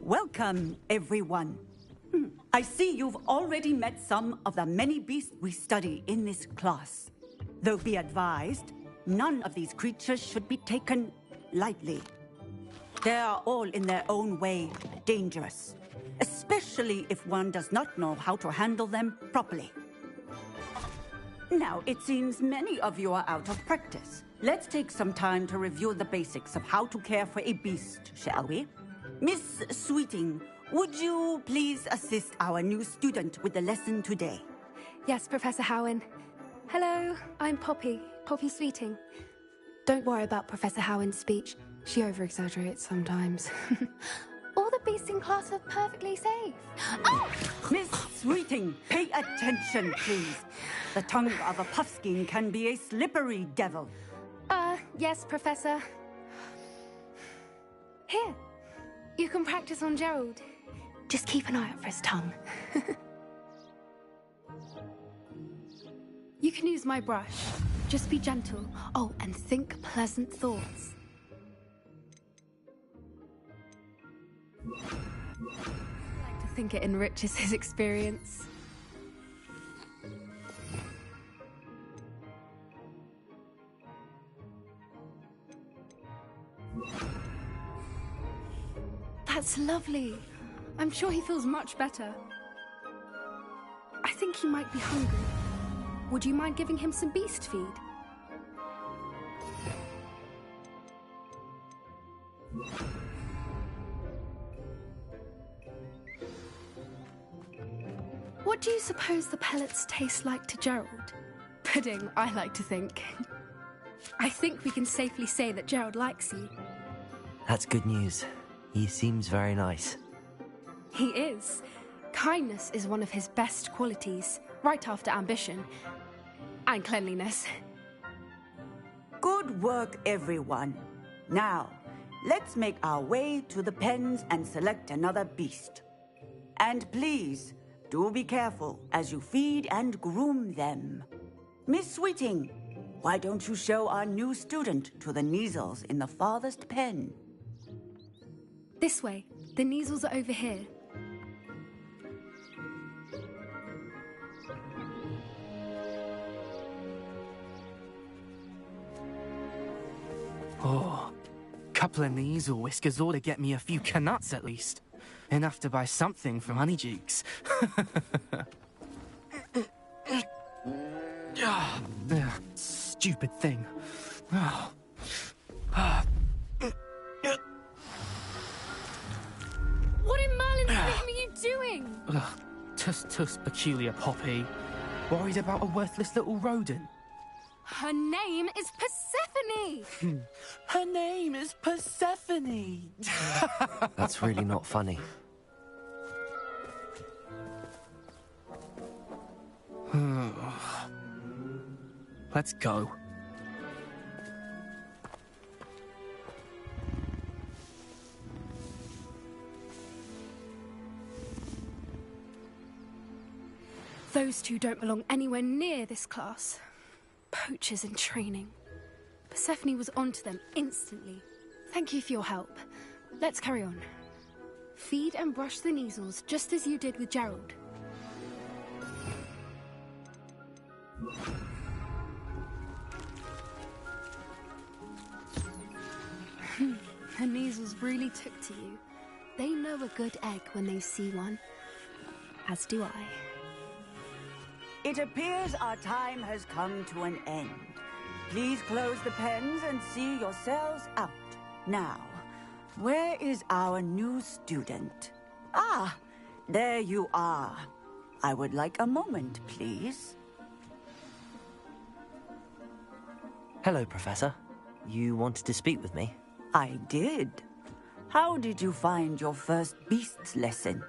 Welcome, everyone. I see you've already met some of the many beasts we study in this class. Though be advised, none of these creatures should be taken lightly. They are all in their own way dangerous, especially if one does not know how to handle them properly. Now, it seems many of you are out of practice. Let's take some time to review the basics of how to care for a beast, shall we? Miss Sweeting, would you please assist our new student with the lesson today? Yes, Professor Howen. Hello, I'm Poppy Sweeting. Don't worry about Professor Howen's speech. She over-exaggerates sometimes. All the beasts in class are perfectly safe. Oh! Miss Sweeting, pay attention, please. The tongue of a puffskein can be a slippery devil. Yes, Professor. Here, you can practice on Gerald. Just keep an eye out for his tongue. You can use my brush. Just be gentle. Oh, and think pleasant thoughts. I like to think it enriches his experience. That's lovely. I'm sure he feels much better. I think he might be hungry. Would you mind giving him some beast feed? What do you suppose the pellets taste like to Gerald? Pudding, I like to think. I think we can safely say that Gerald likes you. That's good news. He seems very nice. He is. Kindness is one of his best qualities, right after ambition. And cleanliness. Good work, everyone. Now, let's make our way to the pens and select another beast. And please, do be careful as you feed and groom them. Miss Sweeting, why don't you show our new student to the Kneazles in the farthest pen? This way. The Kneazles are over here. Oh, couple of Kneazle whiskers ought to get me a few canuts at least. Enough to buy something from Honeydukes. Stupid thing. What in Merlin's name are you doing? Tuss, peculiar Poppy. Worried about a worthless little rodent? Her name is Persephone! Her name is Persephone! That's really not funny. Let's go. Those two don't belong anywhere near this class. Poachers in training. Persephone was onto them instantly. Thank you for your help. Let's carry on. Feed and brush the Kneazles just as you did with Gerald. The Kneazles really took to you. They know a good egg when they see one. As do I. It appears our time has come to an end. Please close the pens and see yourselves out. Now, where is our new student? Ah, there you are. I would like a moment, please. Hello, Professor. You wanted to speak with me? I did. How did you find your first beasts lesson?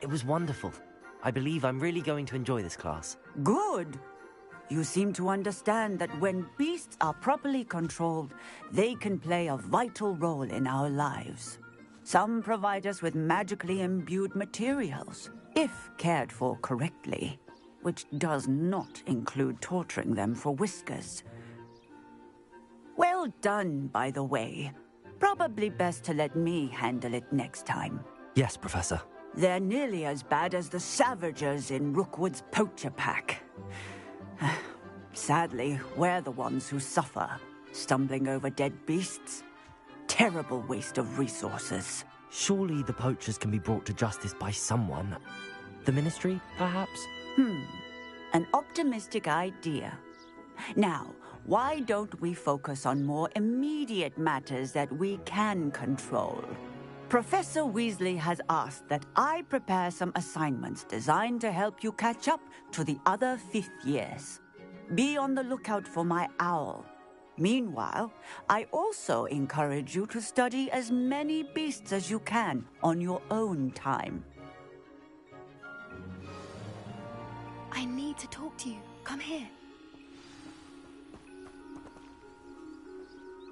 It was wonderful. I believe I'm really going to enjoy this class. Good. You seem to understand that when beasts are properly controlled, they can play a vital role in our lives. Some provide us with magically imbued materials, if cared for correctly, which does not include torturing them for whiskers. Well done, by the way. Probably best to let me handle it next time. Yes, Professor. They're nearly as bad as the Savagers in Rookwood's poacher pack. Sadly, we're the ones who suffer, stumbling over dead beasts. Terrible waste of resources. Surely the poachers can be brought to justice by someone. The Ministry, perhaps? An optimistic idea. Now, why don't we focus on more immediate matters that we can control? Professor Weasley has asked that I prepare some assignments designed to help you catch up to the other fifth years. Be on the lookout for my owl. Meanwhile, I also encourage you to study as many beasts as you can on your own time. I need to talk to you. Come here.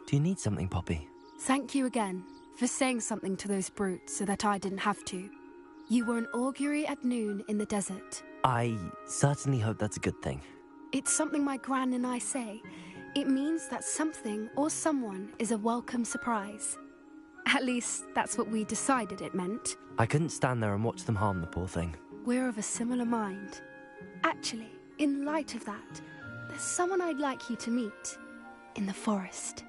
Do you need something, Poppy? Thank you again for saying something to those brutes so that I didn't have to. You were an augury at noon in the desert. I certainly hope that's a good thing. It's something my gran and I say. It means that something or someone is a welcome surprise. At least, that's what we decided it meant. I couldn't stand there and watch them harm the poor thing. We're of a similar mind. Actually, in light of that, there's someone I'd like you to meet. In the forest.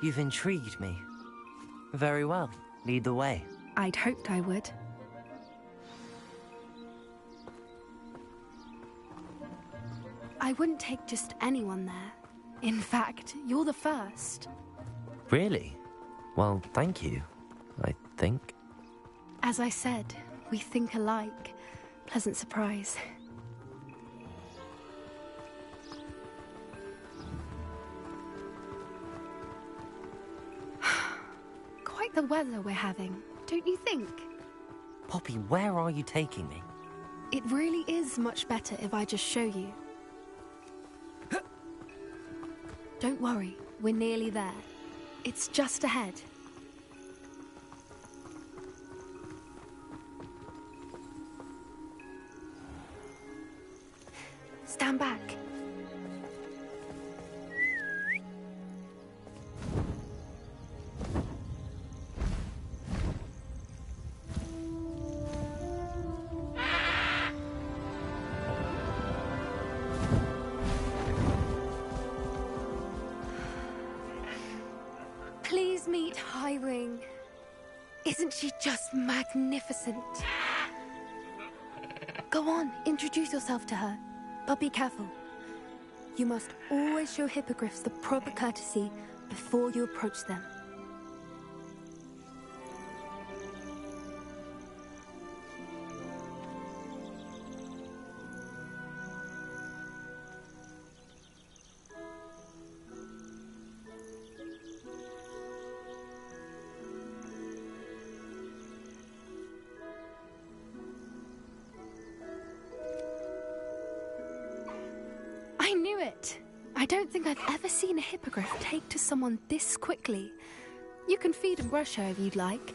You've intrigued me. Very well. Lead the way. I'd hoped I would. I wouldn't take just anyone there. In fact, you're the first. Really? Well, thank you, I think. As I said, we think alike. Pleasant surprise. Quite the weather we're having, don't you think? Poppy, where are you taking me? It really is much better if I just show you. Don't worry, we're nearly there. It's just ahead. Stand back. Please meet Highwing. Isn't she just magnificent? Go on, introduce yourself to her. But be careful. You must always show hippogriffs the proper courtesy before you approach them. I knew it! I don't think I've ever seen a hippogriff take to someone this quickly. You can feed and brush her if you'd like.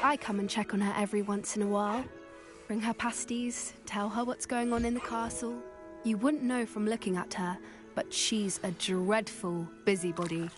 I come and check on her every once in a while. Bring her pasties, tell her what's going on in the castle. You wouldn't know from looking at her, but she's a dreadful busybody.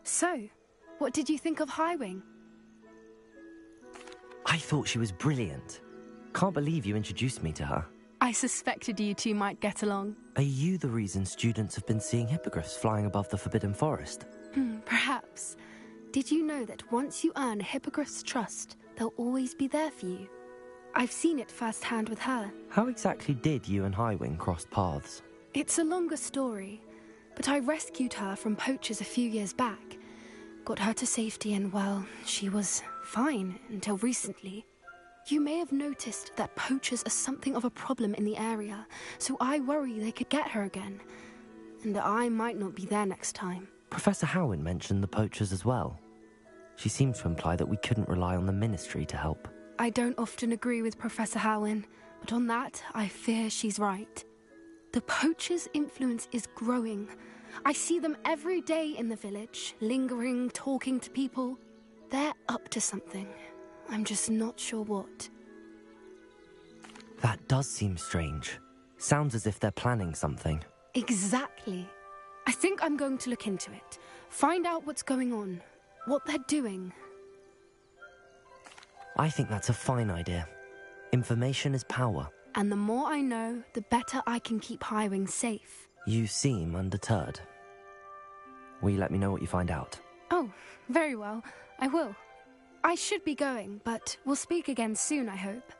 So, what did you think of Highwing? I thought she was brilliant. Can't believe you introduced me to her. I suspected you two might get along. Are you the reason students have been seeing hippogriffs flying above the Forbidden Forest? Perhaps. Did you know that once you earn a hippogriff's trust, they'll always be there for you? I've seen it firsthand with her. How exactly did you and Highwing cross paths? It's a longer story, but I rescued her from poachers a few years back. Got her to safety and, well, she was fine until recently. You may have noticed that poachers are something of a problem in the area, so I worry they could get her again. And I might not be there next time. Professor Howin mentioned the poachers as well. She seemed to imply that we couldn't rely on the Ministry to help. I don't often agree with Professor Howin, but on that, I fear she's right. The poachers' influence is growing. I see them every day in the village, lingering, talking to people. They're up to something. I'm just not sure what. That does seem strange. Sounds as if they're planning something. Exactly. I think I'm going to look into it. Find out what's going on. What they're doing. I think that's a fine idea. Information is power. And the more I know, the better I can keep Highwing safe. You seem undeterred. Will you let me know what you find out? Oh, very well. I will. I should be going, but we'll speak again soon, I hope.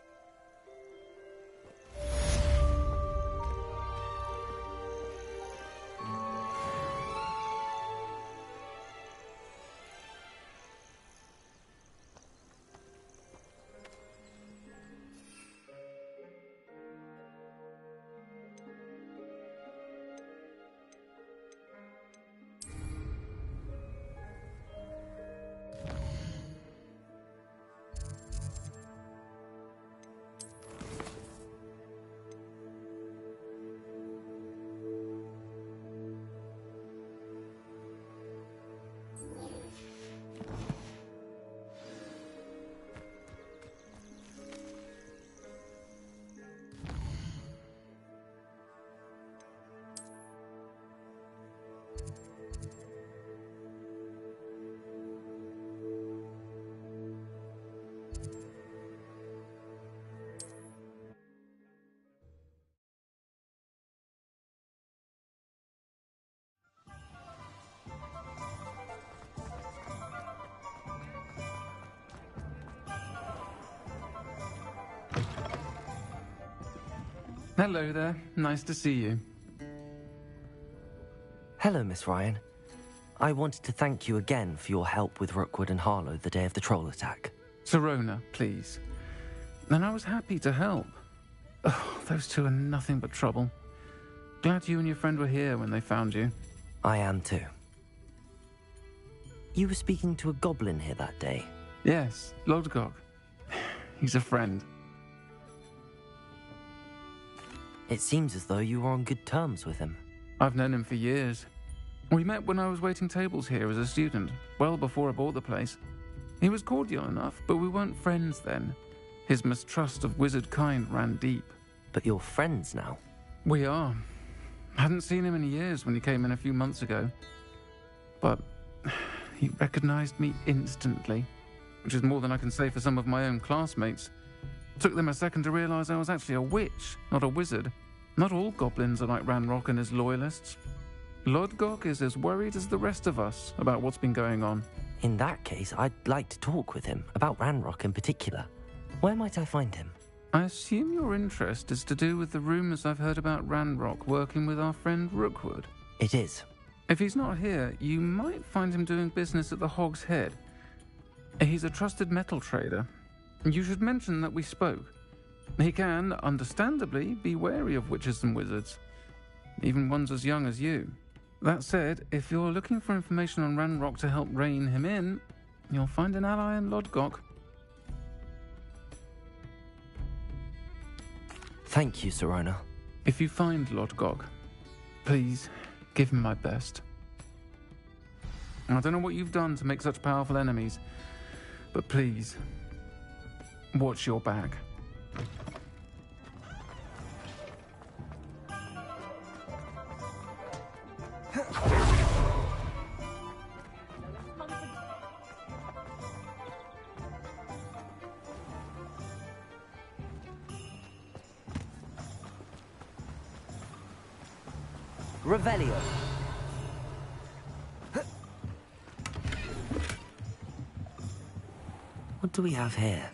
Hello there. Nice to see you. Hello, Miss Ryan. I wanted to thank you again for your help with Rookwood and Harlow the day of the troll attack. Sirona, please. And I was happy to help. Oh, those two are nothing but trouble. Glad you and your friend were here when they found you. I am too. You were speaking to a goblin here that day. Yes, Lodgok. He's a friend. It seems as though you were on good terms with him. I've known him for years. We met when I was waiting tables here as a student, well before I bought the place. He was cordial enough, but we weren't friends then. His mistrust of wizard kind ran deep. But you're friends now? We are. Hadn't seen him in years when he came in a few months ago. But he recognized me instantly, which is more than I can say for some of my own classmates. Took them a second to realize I was actually a witch, not a wizard. Not all goblins are like Ranrock and his loyalists. Lodgok is as worried as the rest of us about what's been going on. In that case, I'd like to talk with him, about Ranrock in particular. Where might I find him? I assume your interest is to do with the rumors I've heard about Ranrock working with our friend Rookwood. It is. If he's not here, you might find him doing business at the Hog's Head. He's a trusted metal trader. You should mention that we spoke. He can, understandably, be wary of witches and wizards, even ones as young as you. That said, if you're looking for information on Ranrock to help rein him in, you'll find an ally in Lodgok. Thank you, Sirona. If you find Lodgok, please give him my best. I don't know what you've done to make such powerful enemies, but please, watch your back. Revelio. What do we have here?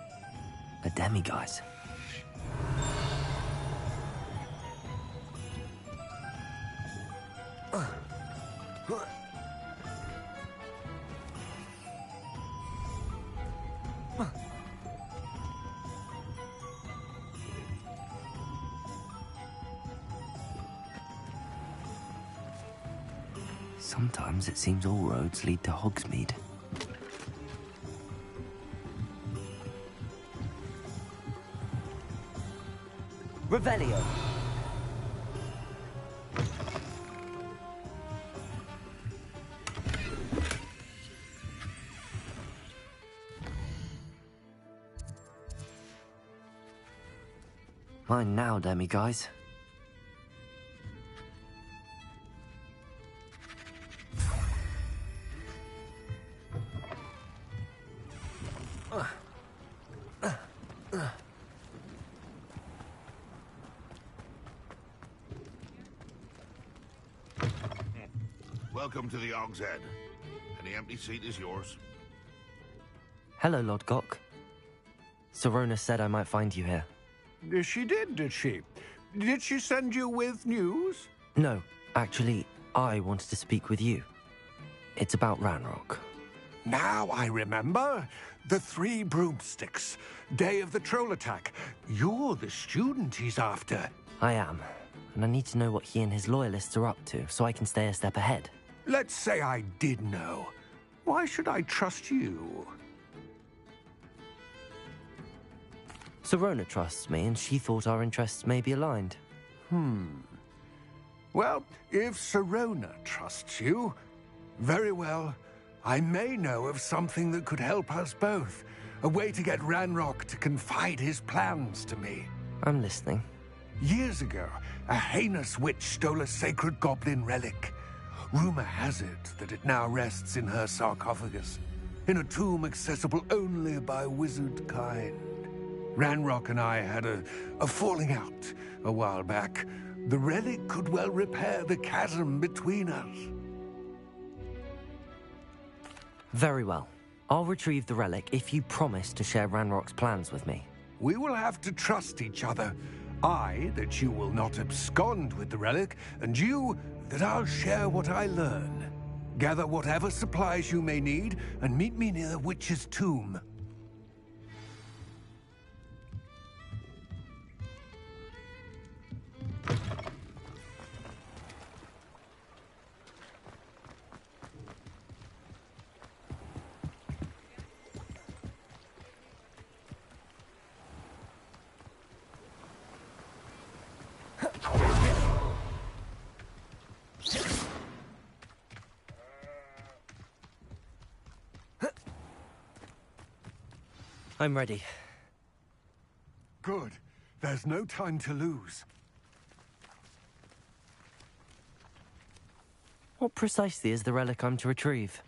A demiguise. Sometimes it seems all roads lead to Hogsmeade. Revelio. Mine now, demi-guys. Welcome to the Og's Head. Any empty seat is yours. Hello, Lord Gok. Sorona said I might find you here. She did she? Did she send you with news? No, actually, I wanted to speak with you. It's about Ranrock. Now I remember. The 3 broomsticks. Day of the troll attack. You're the student he's after. I am, and I need to know what he and his loyalists are up to, so I can stay a step ahead. Let's say I did know. Why should I trust you? Sorona trusts me, and she thought our interests may be aligned. Well, if Sorona trusts you, very well. I may know of something that could help us both. A way to get Ranrock to confide his plans to me. I'm listening. Years ago, a heinous witch stole a sacred goblin relic. Rumor has it that it now rests in her sarcophagus, in a tomb accessible only by wizard kind. Ranrock and I had a falling out a while back. The relic could well repair the chasm between us. Very well. I'll retrieve the relic if you promise to share Ranrock's plans with me. We will have to trust each other. I, that you will not abscond with the relic, and you, that I'll share what I learn. Gather whatever supplies you may need, and meet me near the witch's tomb. I'm ready. Good. There's no time to lose. What precisely is the relic I'm to retrieve?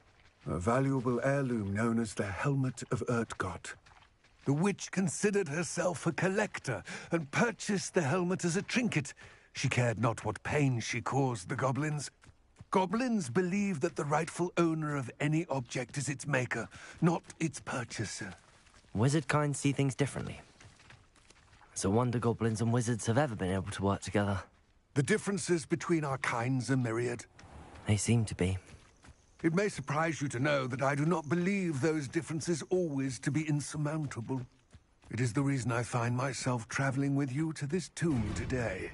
A valuable heirloom known as the Helmet of Urtgott. The witch considered herself a collector and purchased the helmet as a trinket. She cared not what pain she caused the goblins. Goblins believe that the rightful owner of any object is its maker, not its purchaser. Wizard kind see things differently. It's a wonder goblins and wizards have ever been able to work together. The differences between our kinds are myriad. They seem to be. It may surprise you to know that I do not believe those differences always to be insurmountable. It is the reason I find myself traveling with you to this tomb today.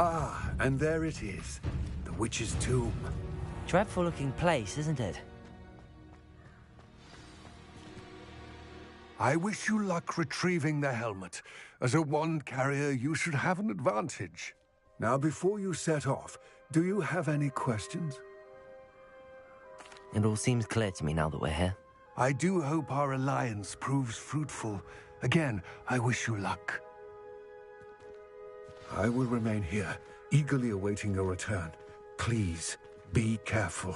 Ah, and there it is. The witch's tomb. Dreadful looking place, isn't it? I wish you luck retrieving the helmet. As a wand carrier, you should have an advantage. Now, before you set off, do you have any questions? It all seems clear to me now that we're here. I do hope our alliance proves fruitful. Again, I wish you luck. I will remain here, eagerly awaiting your return. Please, be careful.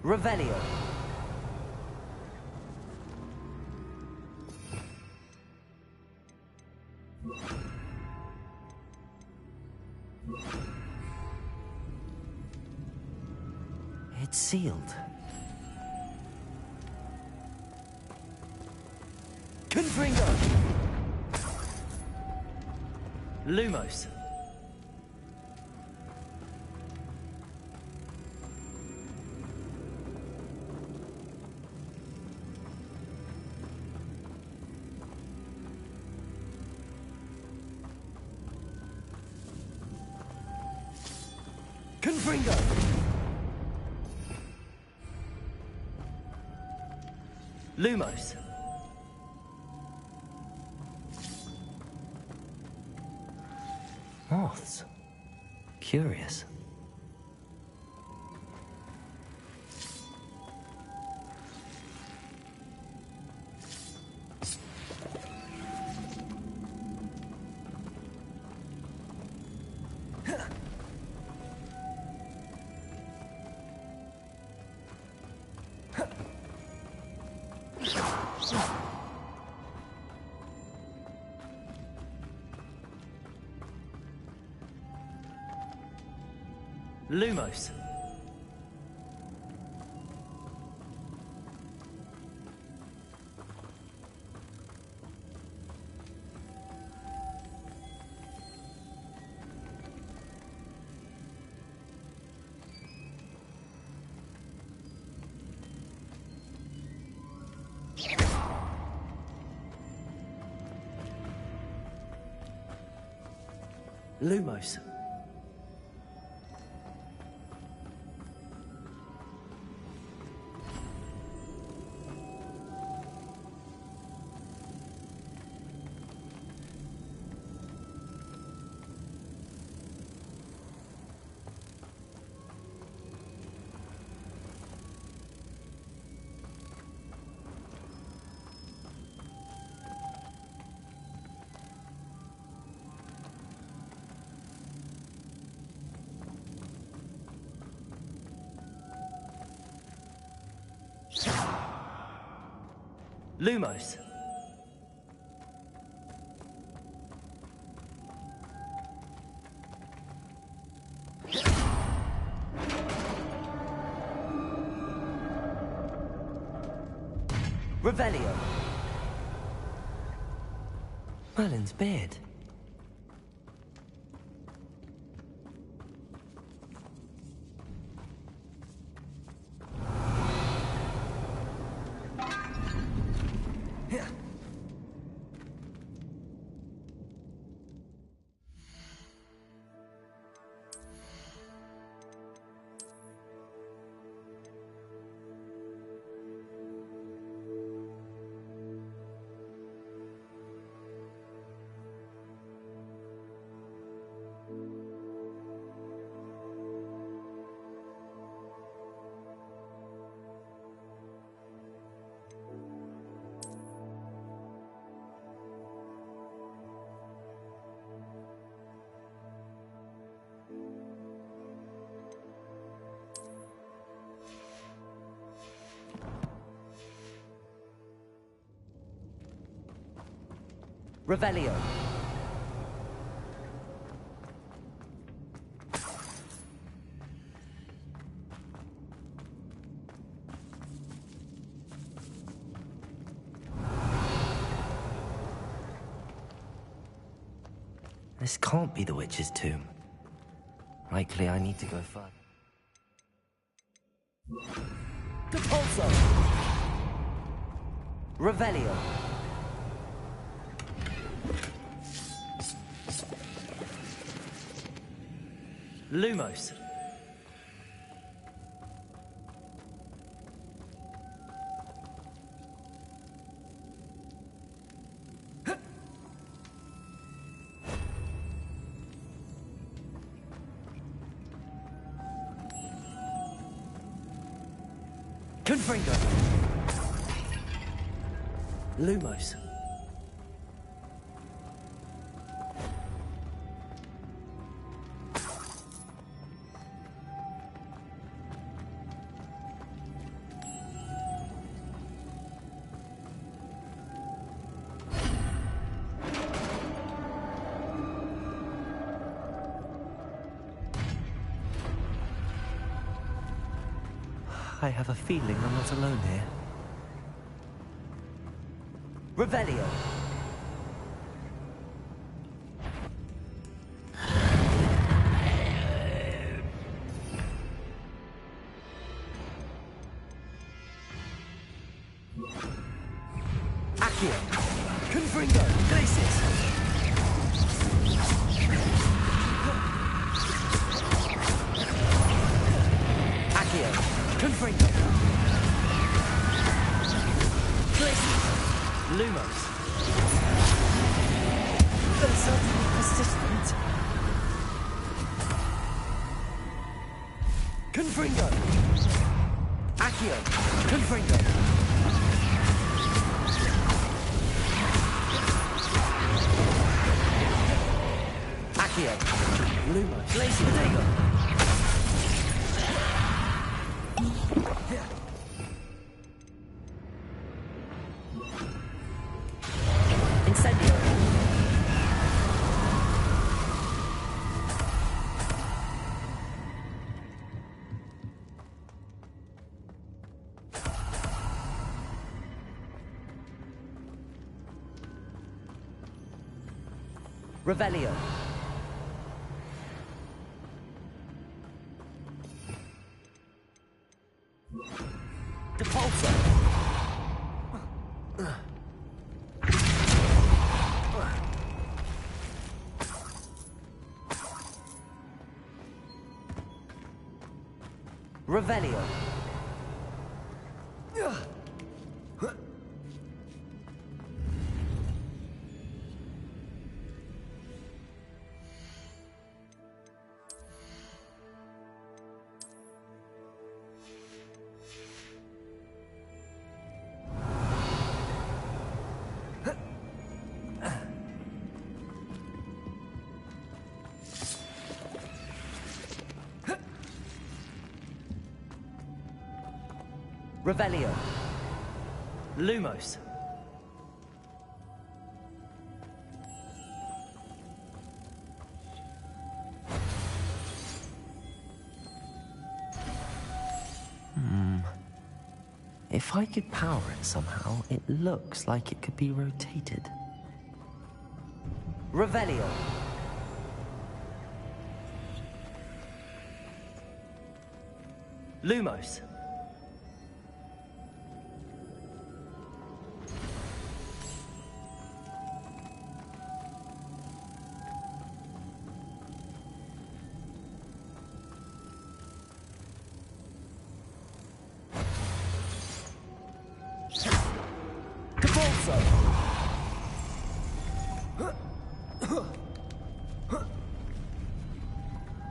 Revelio. It's sealed. Confringo! Lumos. Confringo! Lumos. Moths. Curious. Lumos. Lumos. Lumos. Revelio. Merlin's beard. Revelio. This can't be the witch's tomb. Likely I need to go further. Depulso! Revelio. Lumos. Confringo. Lumos. I have a feeling I'm not alone here. Revelio. Accio. Confringo. Glacis. Accio. Confringo. Glacis. Lumos. They're certainly persistent. Confringo. Accio. Confringo. Accio. Lumos. Glacier. Dago. Incendio. Revelio. Depulso. Revelio. Revelio. Lumos. If I could power it somehow, it looks like it could be rotated. Revelio. Lumos.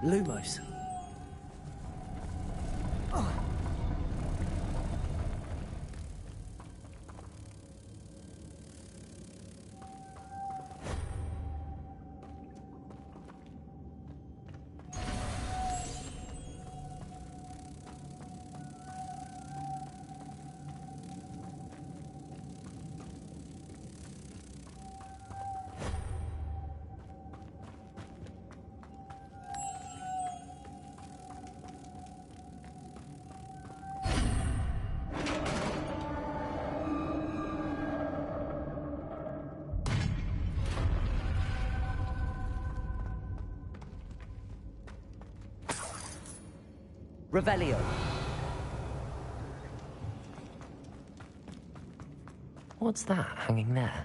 Lumos. Revelio. What's that hanging there?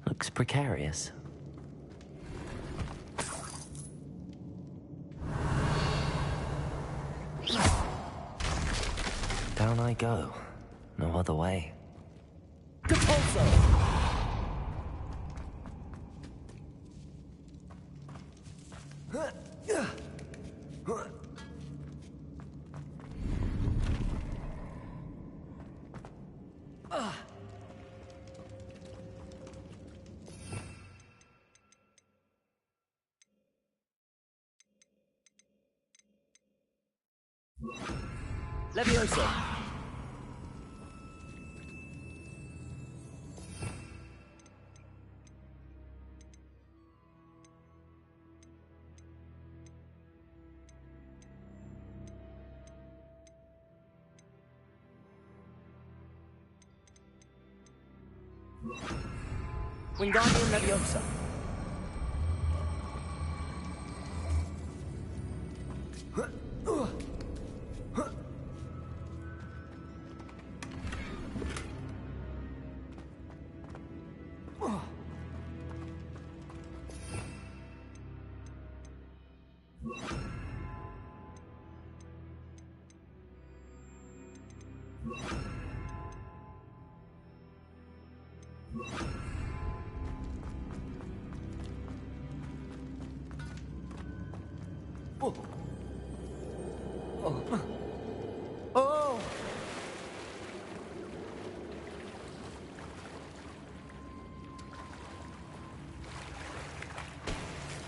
Looks precarious. Down I go. No other way. Depulso! Levioso. Wingardium Leviosa.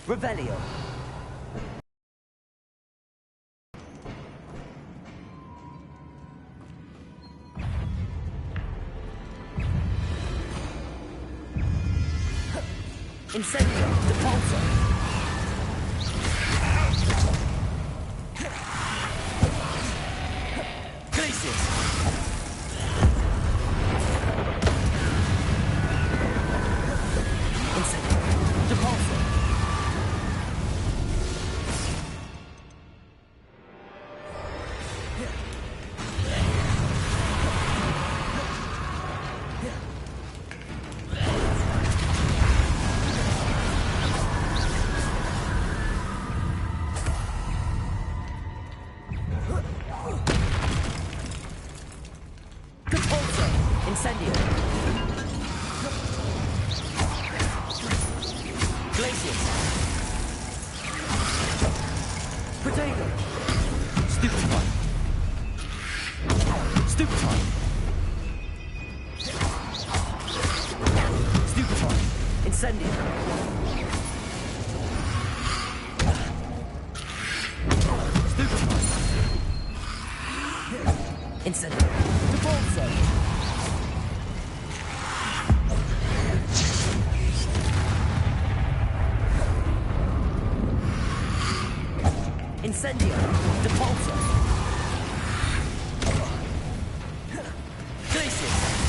Revelio. Incendio. Depulso. Glacius. Incendio. Depulso. Incendio. Depulso. Glacius.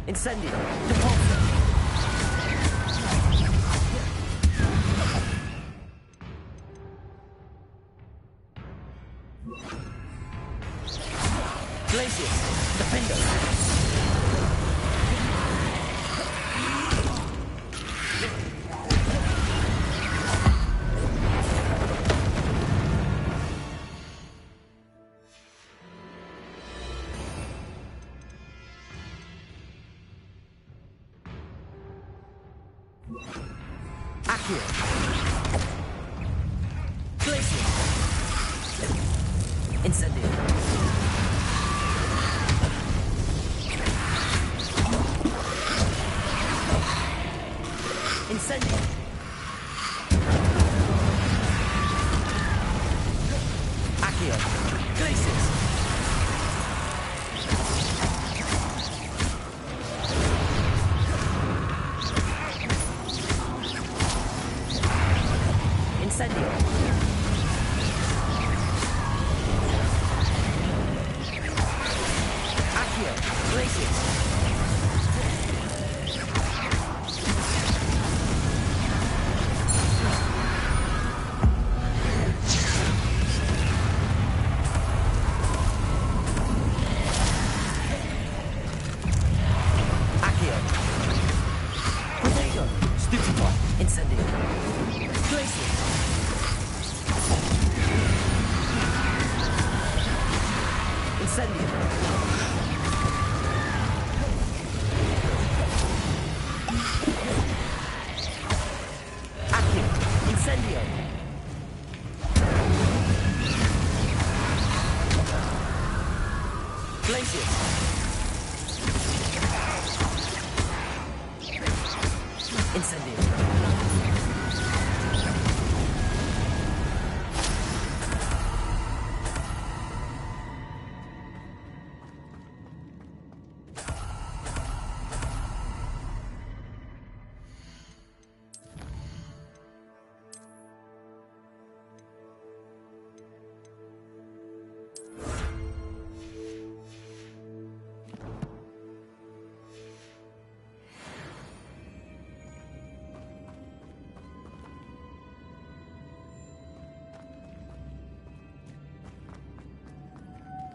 Incendio. Depulso. Glacius. Defendo. Accio. Glacius. Incendio. Incendio. Accio. Glacius. Incendio. Accio. Glacius. Accio. Protego. Stupefy. Incendio. Glacius. Incendio. Accio. Incendio. Glacius. Incendio.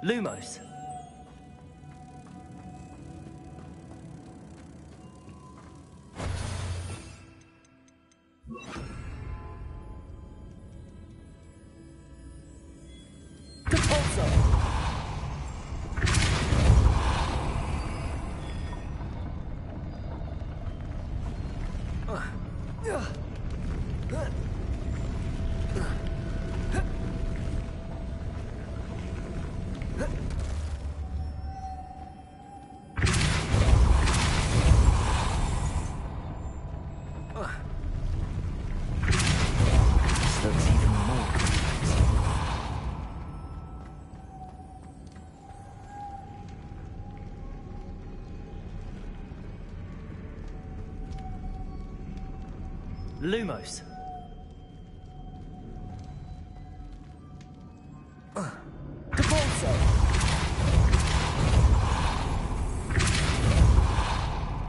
Lumos. Looks even more complex. Lumos.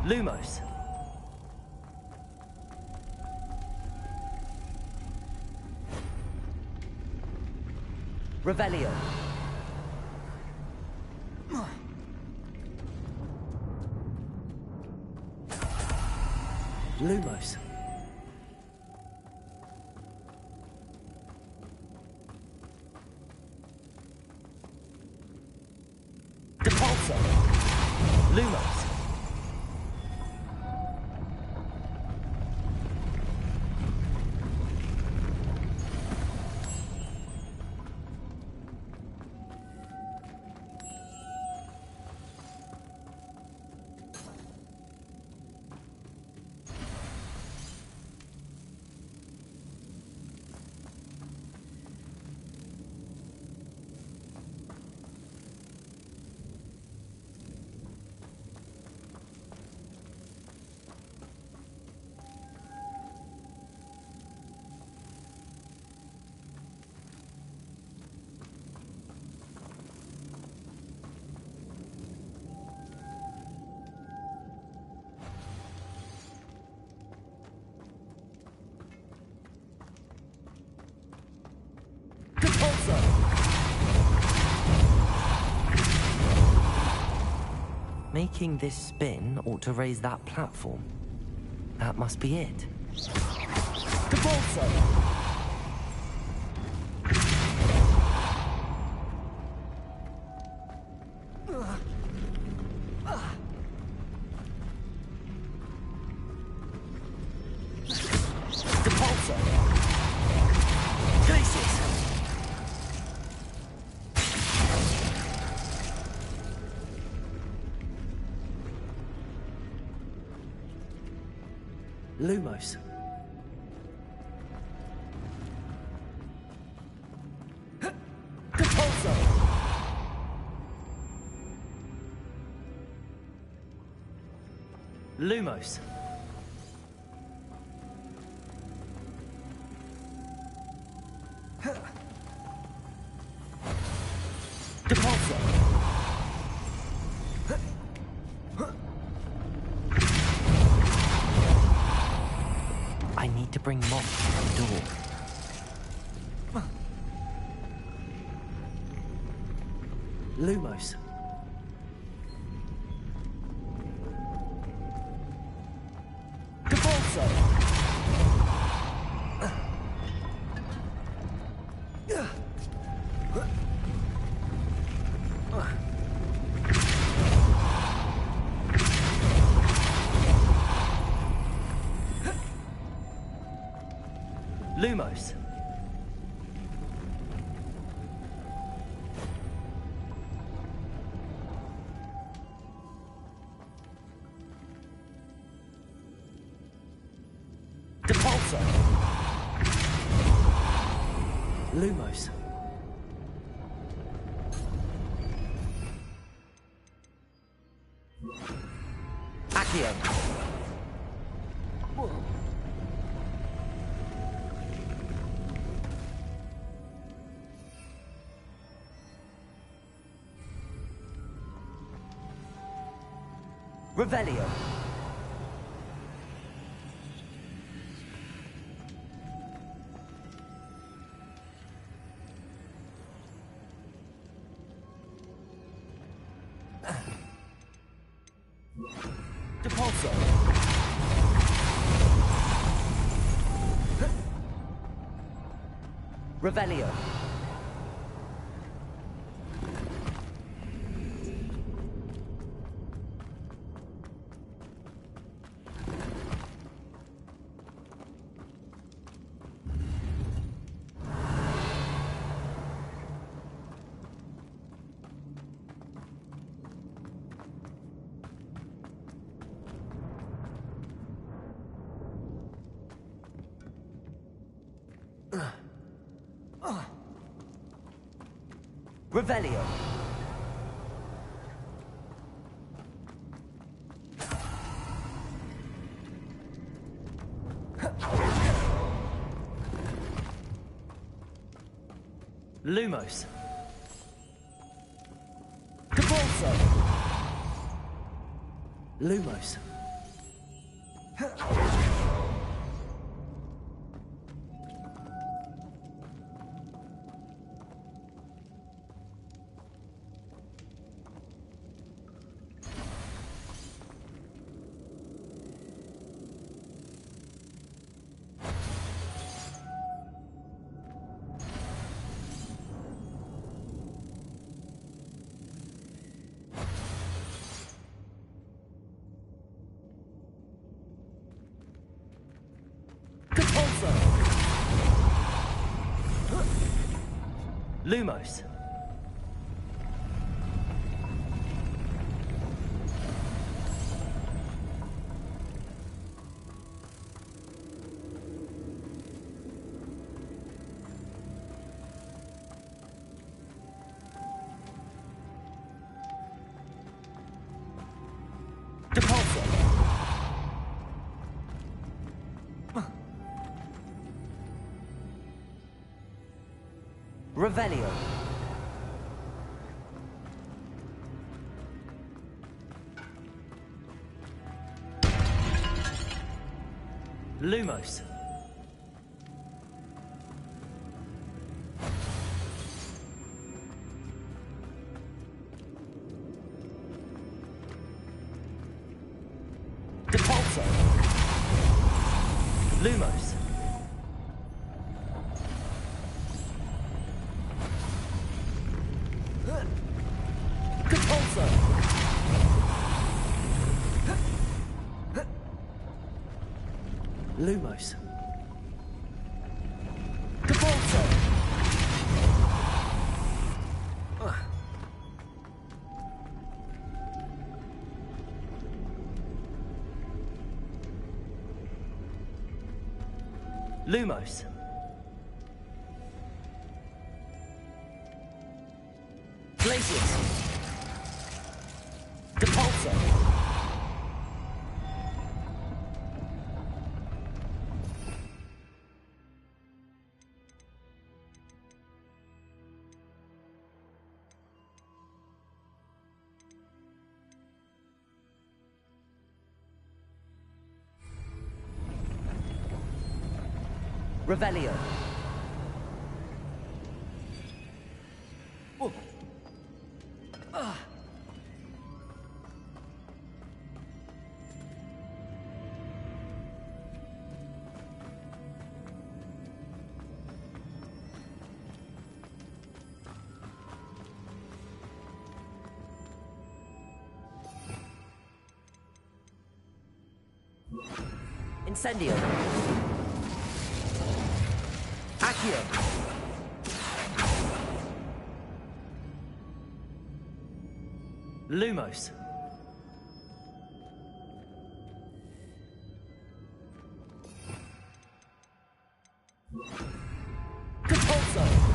Lumos. Revelio. Lumos. Depulso. Lumos. Making this spin ought to raise that platform. That must be it. Lumos. Lumos. Depulso. I need to bring Moth to the door. Lumos. Depulso. Lumos. Lumos. Accio. Revelio. Depulso. Revelio. Revelio. Lumos. Depulso. Lumos. Lumos. Depulso. Revelio. Lumos. Depulso. Lumos. Lumos. Depulso. Lumos. Glacius. Depulso. Revelio. Incendio. Accio. Lumos. Depulso.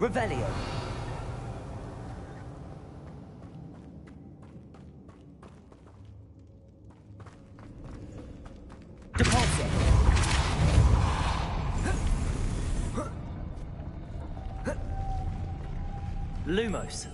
Revelio. Depulso. Lumos.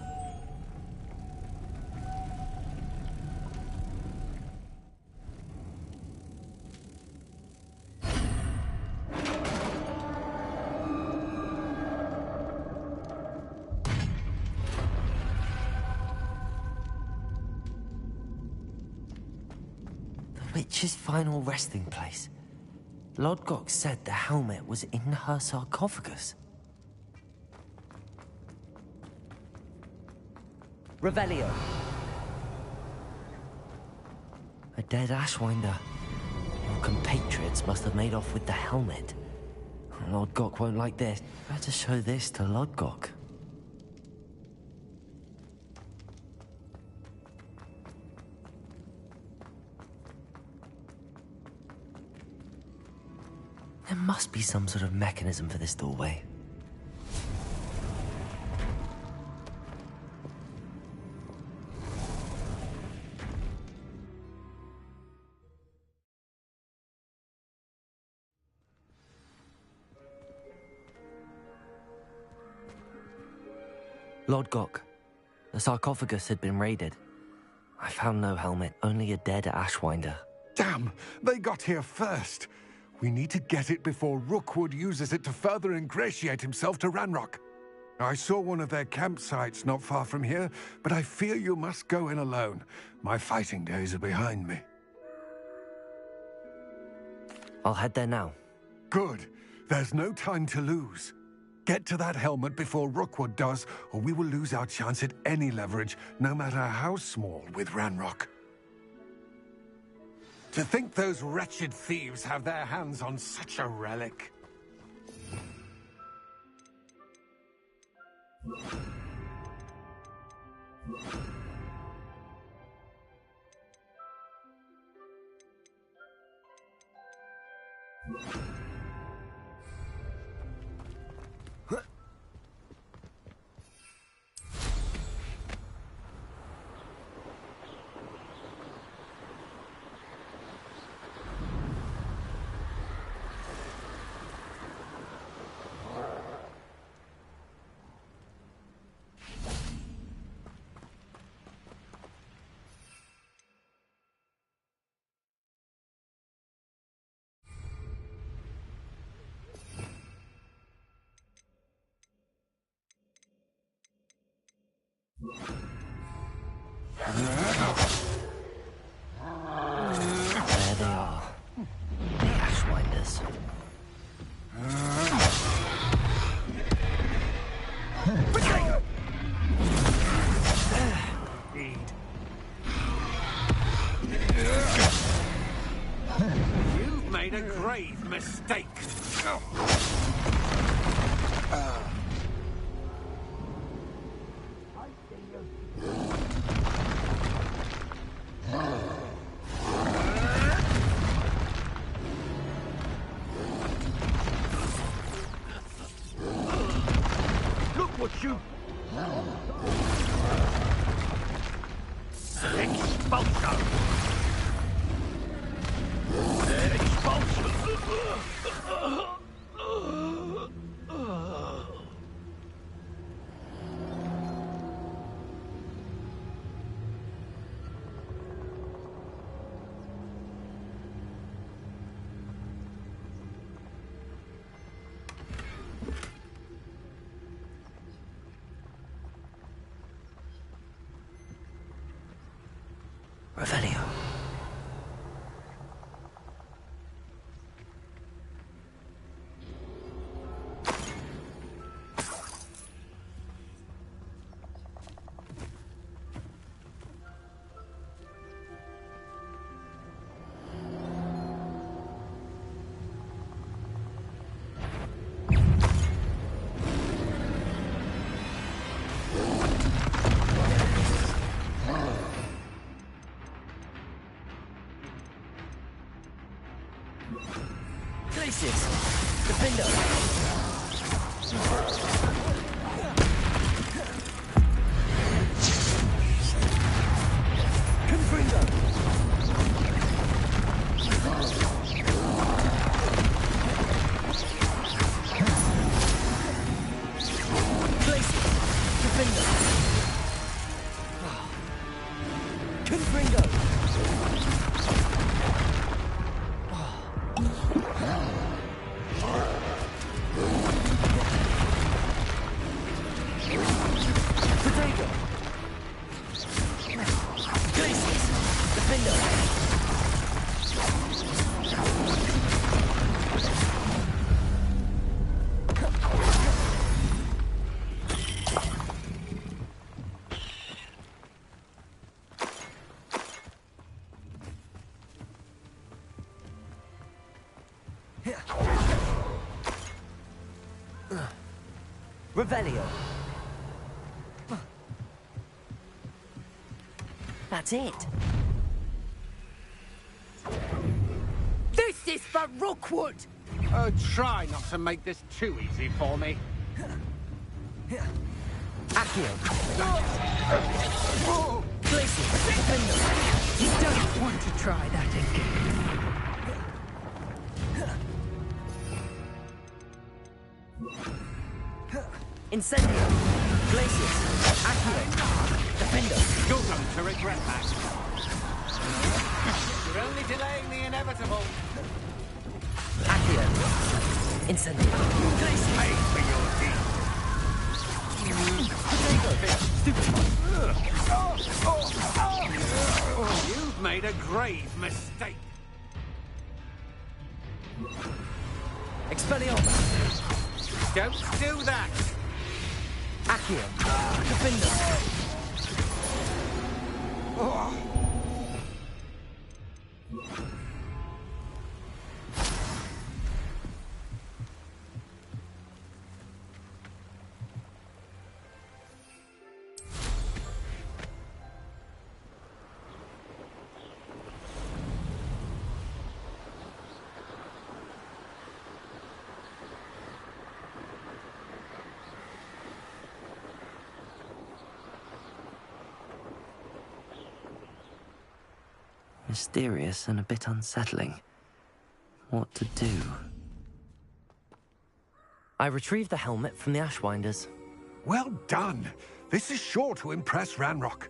The witch's final resting place. Lodgok said the helmet was in her sarcophagus. Revelio. A dead Ashwinder. Your compatriots must have made off with the helmet. Lodgok won't like this. Better show this to Lodgok. There must be some sort of mechanism for this doorway. Lodgok, the sarcophagus had been raided. I found no helmet, only a dead Ashwinder. Damn! They got here first! We need to get it before Rookwood uses it to further ingratiate himself to Ranrock. I saw one of their campsites not far from here, but I fear you must go in alone. My fighting days are behind me. I'll head there now. Good. There's no time to lose. Get to that helmet before Rookwood does, or we will lose our chance at any leverage, no matter how small, with Ranrock. To think those wretched thieves have their hands on such a relic. There they are. The Ashwinders. You've made a grave mistake. Look what you... Expulso! Revelio. Glacius! Defender! Revelio. That's it. This is for Rookwood! Oh, try not to make this too easy for me. Accio. Glacius, defender. You don't want to try that again. Incendio. Glacius. Accio. Defender. You're going to regret that. You're only delaying the inevitable. Accio. Incendio. Glacius. Pay for your deeds. You've made a grave mistake. Expelliarmus. Don't do that. Accio. Defender. Mysterious and a bit unsettling. What to do? I retrieved the helmet from the Ashwinders. Well done. This is sure to impress Ranrock.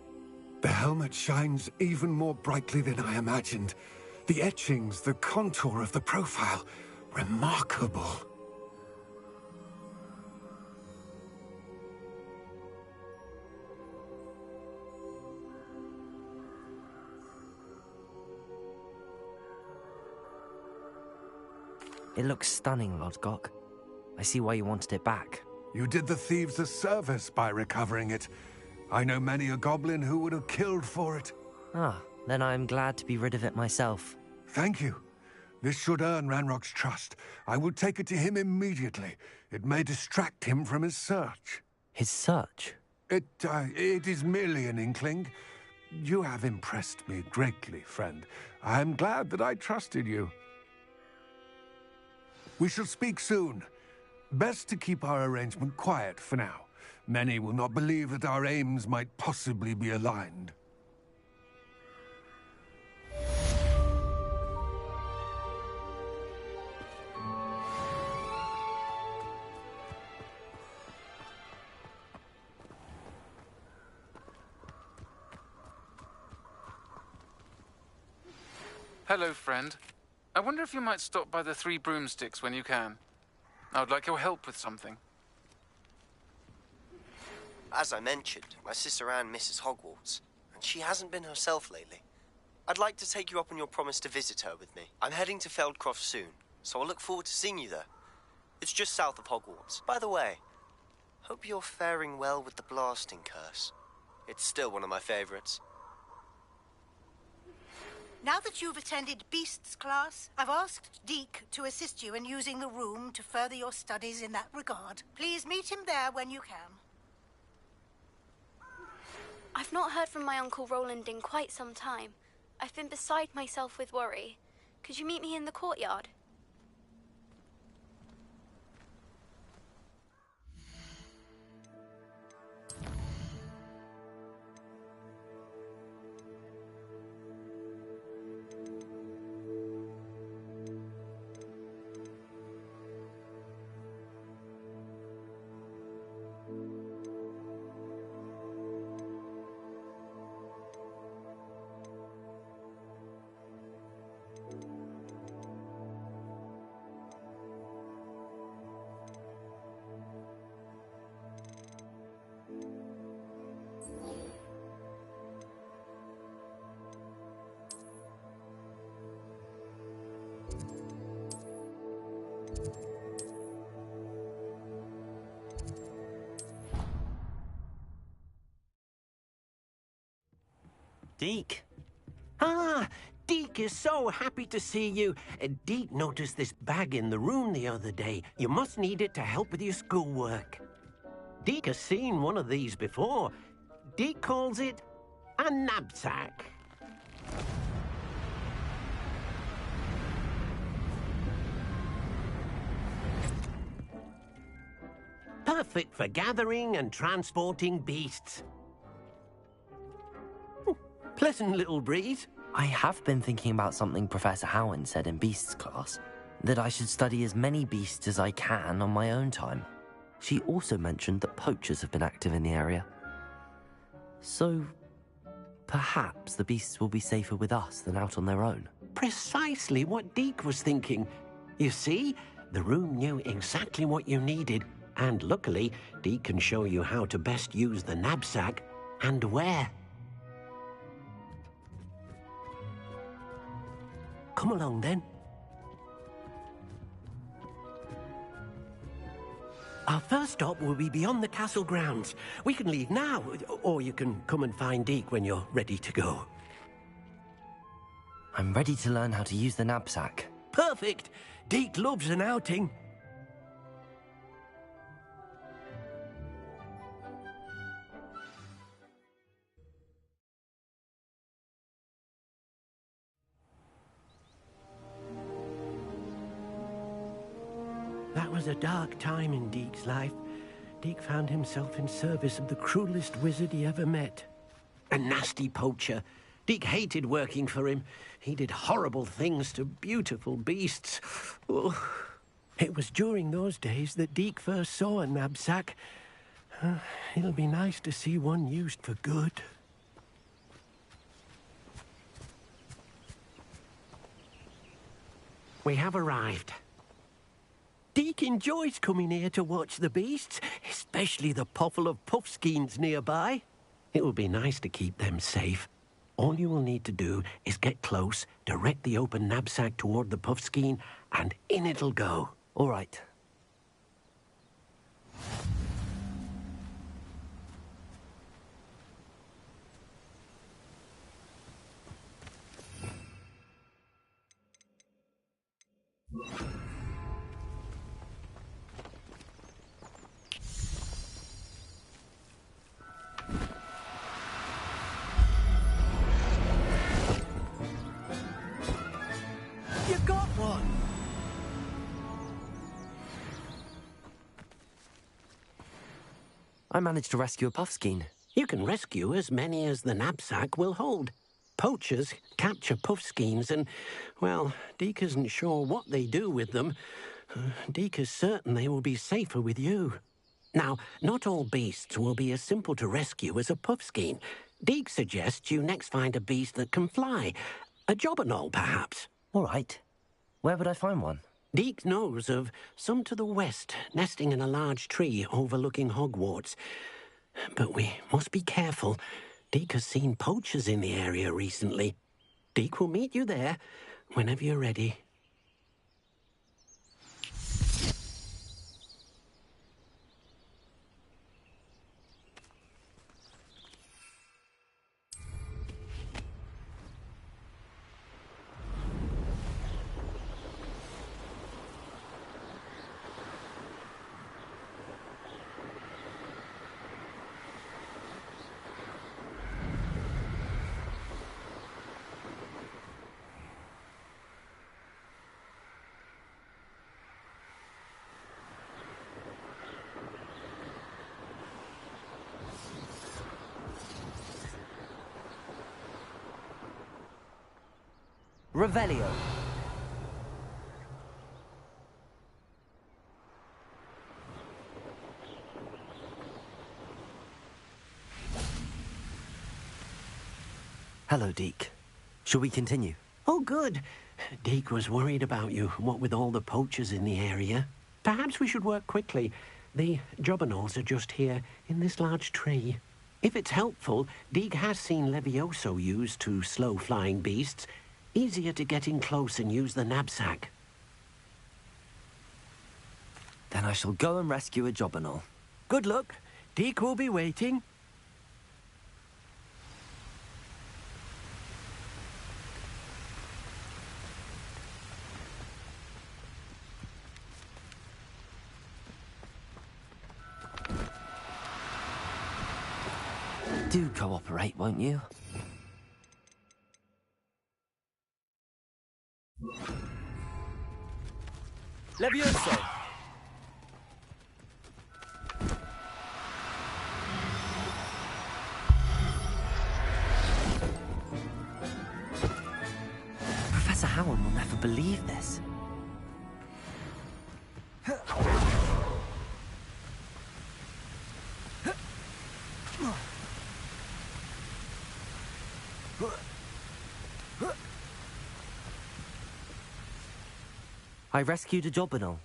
The helmet shines even more brightly than I imagined. The etchings, the contour of the profile. Remarkable. It looks stunning, Lodgok. I see why you wanted it back. You did the thieves a service by recovering it. I know many a goblin who would have killed for it. Ah, then I am glad to be rid of it myself. Thank you. This should earn Ranrock's trust. I will take it to him immediately. It may distract him from his search. His search? It is merely an inkling. You have impressed me greatly, friend. I am glad that I trusted you. We shall speak soon. Best to keep our arrangement quiet for now. Many will not believe that our aims might possibly be aligned. Hello, friend. I wonder if you might stop by the Three Broomsticks when you can. I would like your help with something. As I mentioned, my sister Anne misses Hogwarts, and she hasn't been herself lately. I'd like to take you up on your promise to visit her with me. I'm heading to Feldcroft soon, so I'll look forward to seeing you there. It's just south of Hogwarts. By the way, hope you're faring well with the blasting curse. It's still one of my favorites. Now that you've attended Beasts class, I've asked Deke to assist you in using the room to further your studies in that regard. Please meet him there when you can. I've not heard from my Uncle Roland in quite some time. I've been beside myself with worry. Could you meet me in the courtyard? Deke? Ah, Deke is so happy to see you. Deke noticed this bag in the room the other day. You must need it to help with your schoolwork. Deke has seen one of these before. Deke calls it a knapsack. Perfect for gathering and transporting beasts. Pleasant little breeze. I have been thinking about something Professor Howard said in Beasts class, that I should study as many beasts as I can on my own time. She also mentioned that poachers have been active in the area. So, perhaps the beasts will be safer with us than out on their own. Precisely what Deke was thinking. You see, the room knew exactly what you needed, and luckily, Deke can show you how to best use the knapsack and where. Come along, then. Our first stop will be beyond the castle grounds. We can leave now, or you can come and find Deke when you're ready to go. I'm ready to learn how to use the knapsack. Perfect! Deke loves an outing. That was a dark time in Deke's life. Deke found himself in service of the cruelest wizard he ever met. A nasty poacher. Deke hated working for him. He did horrible things to beautiful beasts. Oh. It was during those days that Deke first saw a knapsack. It'll be nice to see one used for good. We have arrived. Deke enjoys coming here to watch the beasts, especially the potful of puffskeins nearby. It will be nice to keep them safe. All you will need to do is get close, direct the open knapsack toward the puffskein, and in it'll go. All right. You got one! I managed to rescue a puffskein. You can rescue as many as the knapsack will hold. Poachers capture puffskeins and, well, Deke isn't sure what they do with them. Deke is certain they will be safer with you. Now, not all beasts will be as simple to rescue as a puffskein. Deke suggests you next find a beast that can fly. A jobberknoll, perhaps. All right. Where would I find one? Deke knows of some to the west, nesting in a large tree overlooking Hogwarts. But we must be careful. Deke has seen poachers in the area recently. Deke will meet you there whenever you're ready. Revelio. Hello, Deke. Shall we continue? Oh, good. Deke was worried about you, what with all the poachers in the area. Perhaps we should work quickly. The jobberknolls are just here, in this large tree. If it's helpful, Deke has seen Levioso used to slow flying beasts. Easier to get in close and use the knapsack. Then I shall go and rescue a jobberknoll. Good luck. Deke will be waiting. Do cooperate, won't you? Levioso! Professor Howard will never believe this. I rescued a Jobberknoll.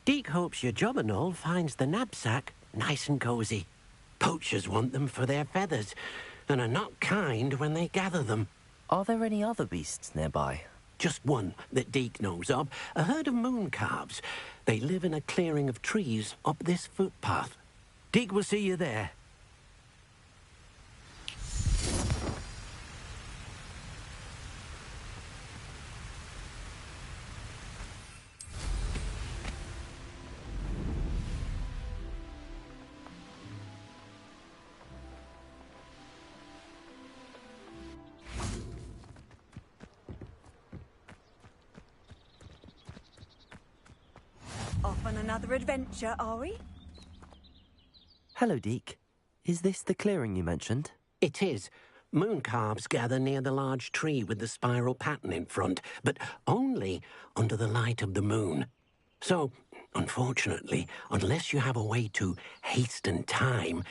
Deek hopes your Jobberknoll finds the knapsack nice and cozy. Poachers want them for their feathers, and are not kind when they gather them. Are there any other beasts nearby? Just one that Deek knows of, a herd of moon calves. They live in a clearing of trees up this footpath. Deek will see you there. Off on another adventure, are we? Hello, Deek. Is this the clearing you mentioned? It is. Moon calves gather near the large tree with the spiral pattern in front, but only under the light of the moon. So, unfortunately, unless you have a way to hasten time,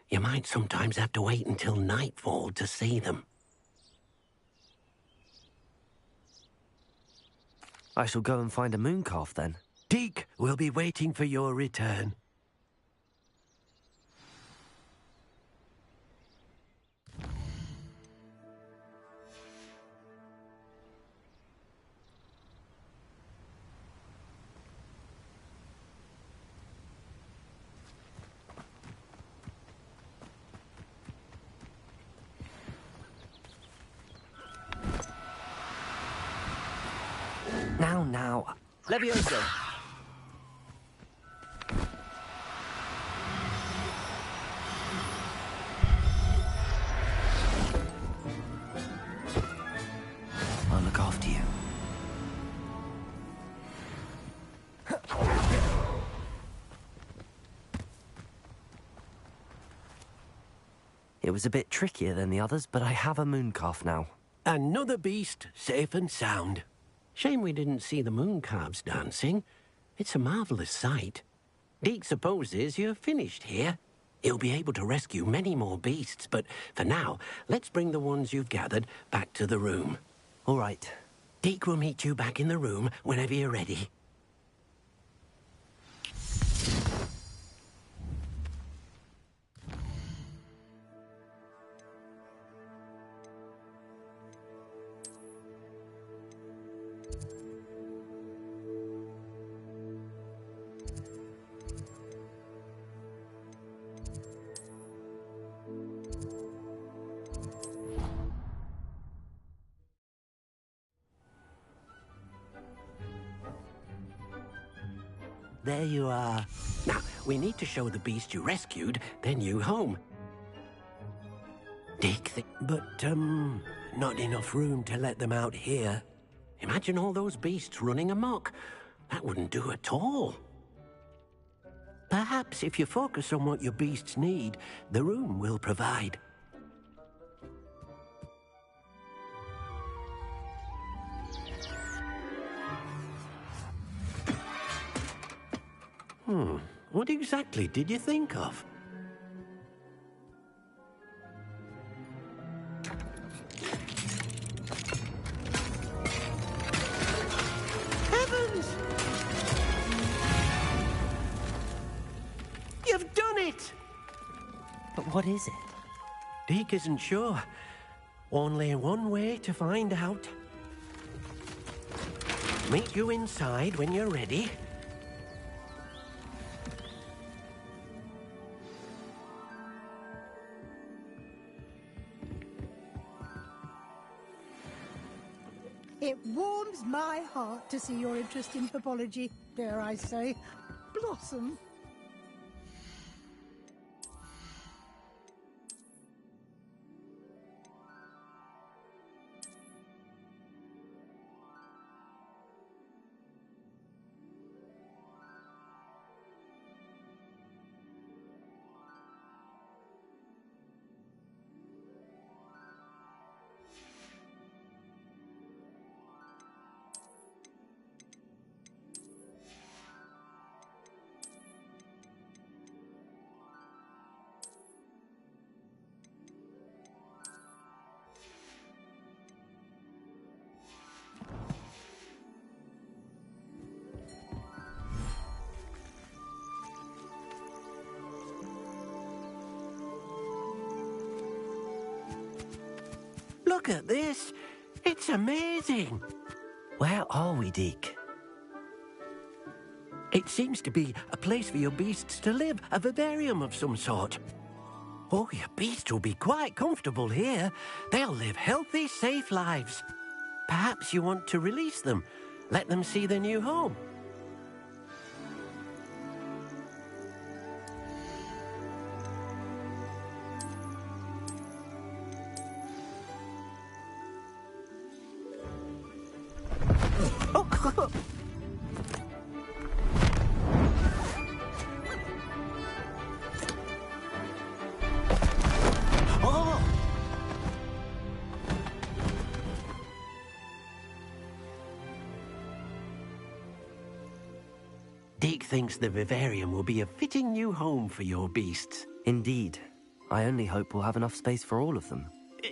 you might sometimes have to wait until nightfall to see them. I shall go and find a moon calf then. Deek will be waiting for your return. Now. Levioso! I'll look after you. It was a bit trickier than the others, but I have a moon calf now. Another beast, safe and sound. Shame we didn't see the moon calves dancing. It's a marvellous sight. Deek supposes you're finished here. He'll be able to rescue many more beasts, but for now, let's bring the ones you've gathered back to the room. All right. Deek will meet you back in the room whenever you're ready. There you are. Now, we need to show the beast you rescued their new home. Deek, but, not enough room to let them out here. Imagine all those beasts running amok. That wouldn't do at all. Perhaps if you focus on what your beasts need, the room will provide. What exactly did you think of? Heavens! You've done it! But what is it? Deek isn't sure. Only one way to find out. Meet you inside when you're ready. It warms my heart to see your interest in herbology, dare I say, blossom. Look at this. It's amazing. Where are we, Deke? It seems to be a place for your beasts to live, a vivarium of some sort. Oh, your beasts will be quite comfortable here. They'll live healthy, safe lives. Perhaps you want to release them, let them see their new home. Deke thinks the vivarium will be a fitting new home for your beasts. Indeed. I only hope we'll have enough space for all of them.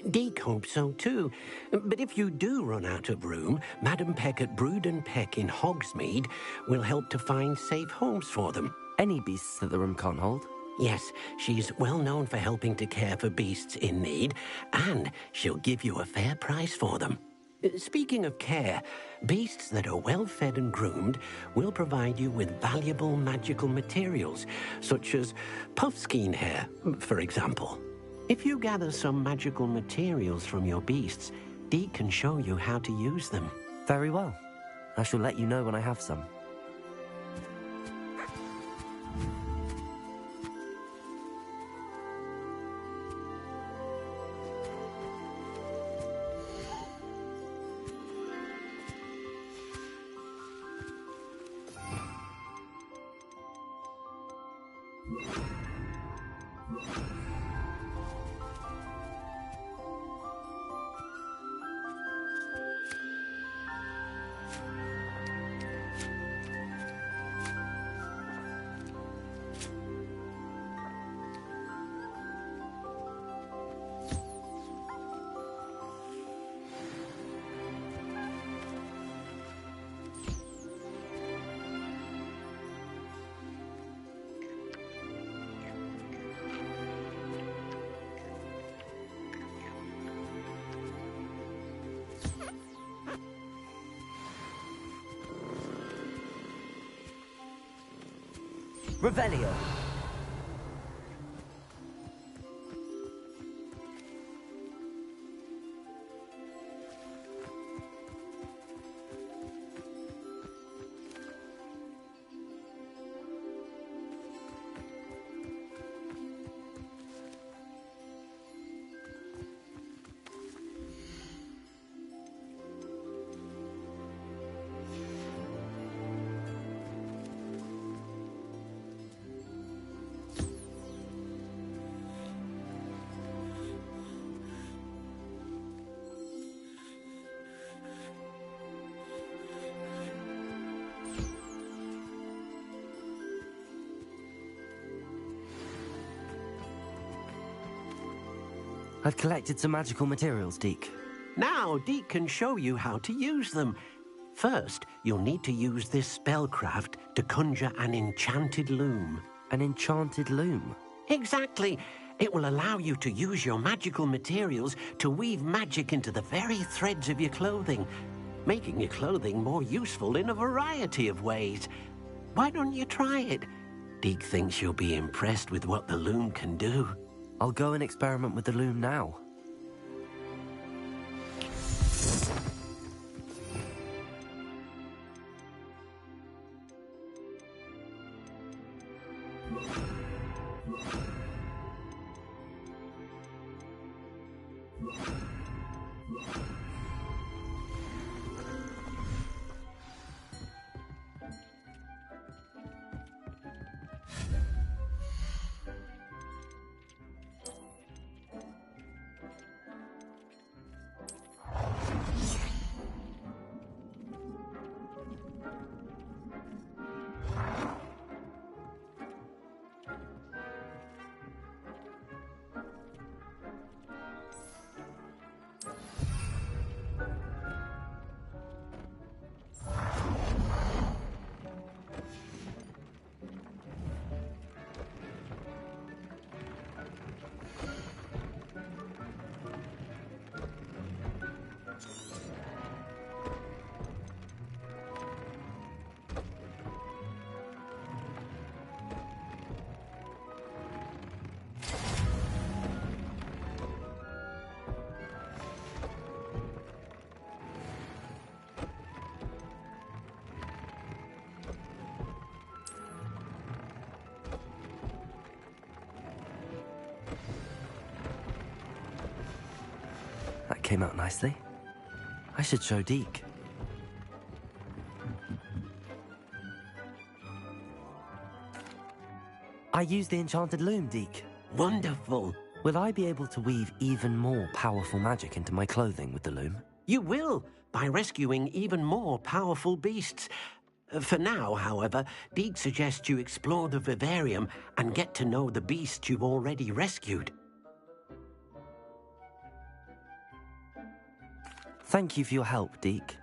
Deke hopes so too. But if you do run out of room, Madam Peck at Brood and Peck in Hogsmeade will help to find safe homes for them. Any beasts that the room can't hold? Yes, she's well known for helping to care for beasts in need, and she'll give you a fair price for them. Speaking of care, beasts that are well fed and groomed will provide you with valuable magical materials, such as puffskein hair, for example. If you gather some magical materials from your beasts, Deke can show you how to use them. Very well. I shall let you know when I have some. Revelio. I've collected some magical materials, Deke. Now Deke can show you how to use them. First, you'll need to use this spellcraft to conjure an enchanted loom. An enchanted loom? Exactly. It will allow you to use your magical materials to weave magic into the very threads of your clothing, making your clothing more useful in a variety of ways. Why don't you try it? Deke thinks you'll be impressed with what the loom can do. I'll go and experiment with the loom now. came out nicely. I should show Deke. I used the enchanted loom, Deke. Wonderful. Will I be able to weave even more powerful magic into my clothing with the loom? You will, by rescuing even more powerful beasts. For now, however, Deke suggests you explore the vivarium and get to know the beasts you've already rescued. Thank you for your help, Deke.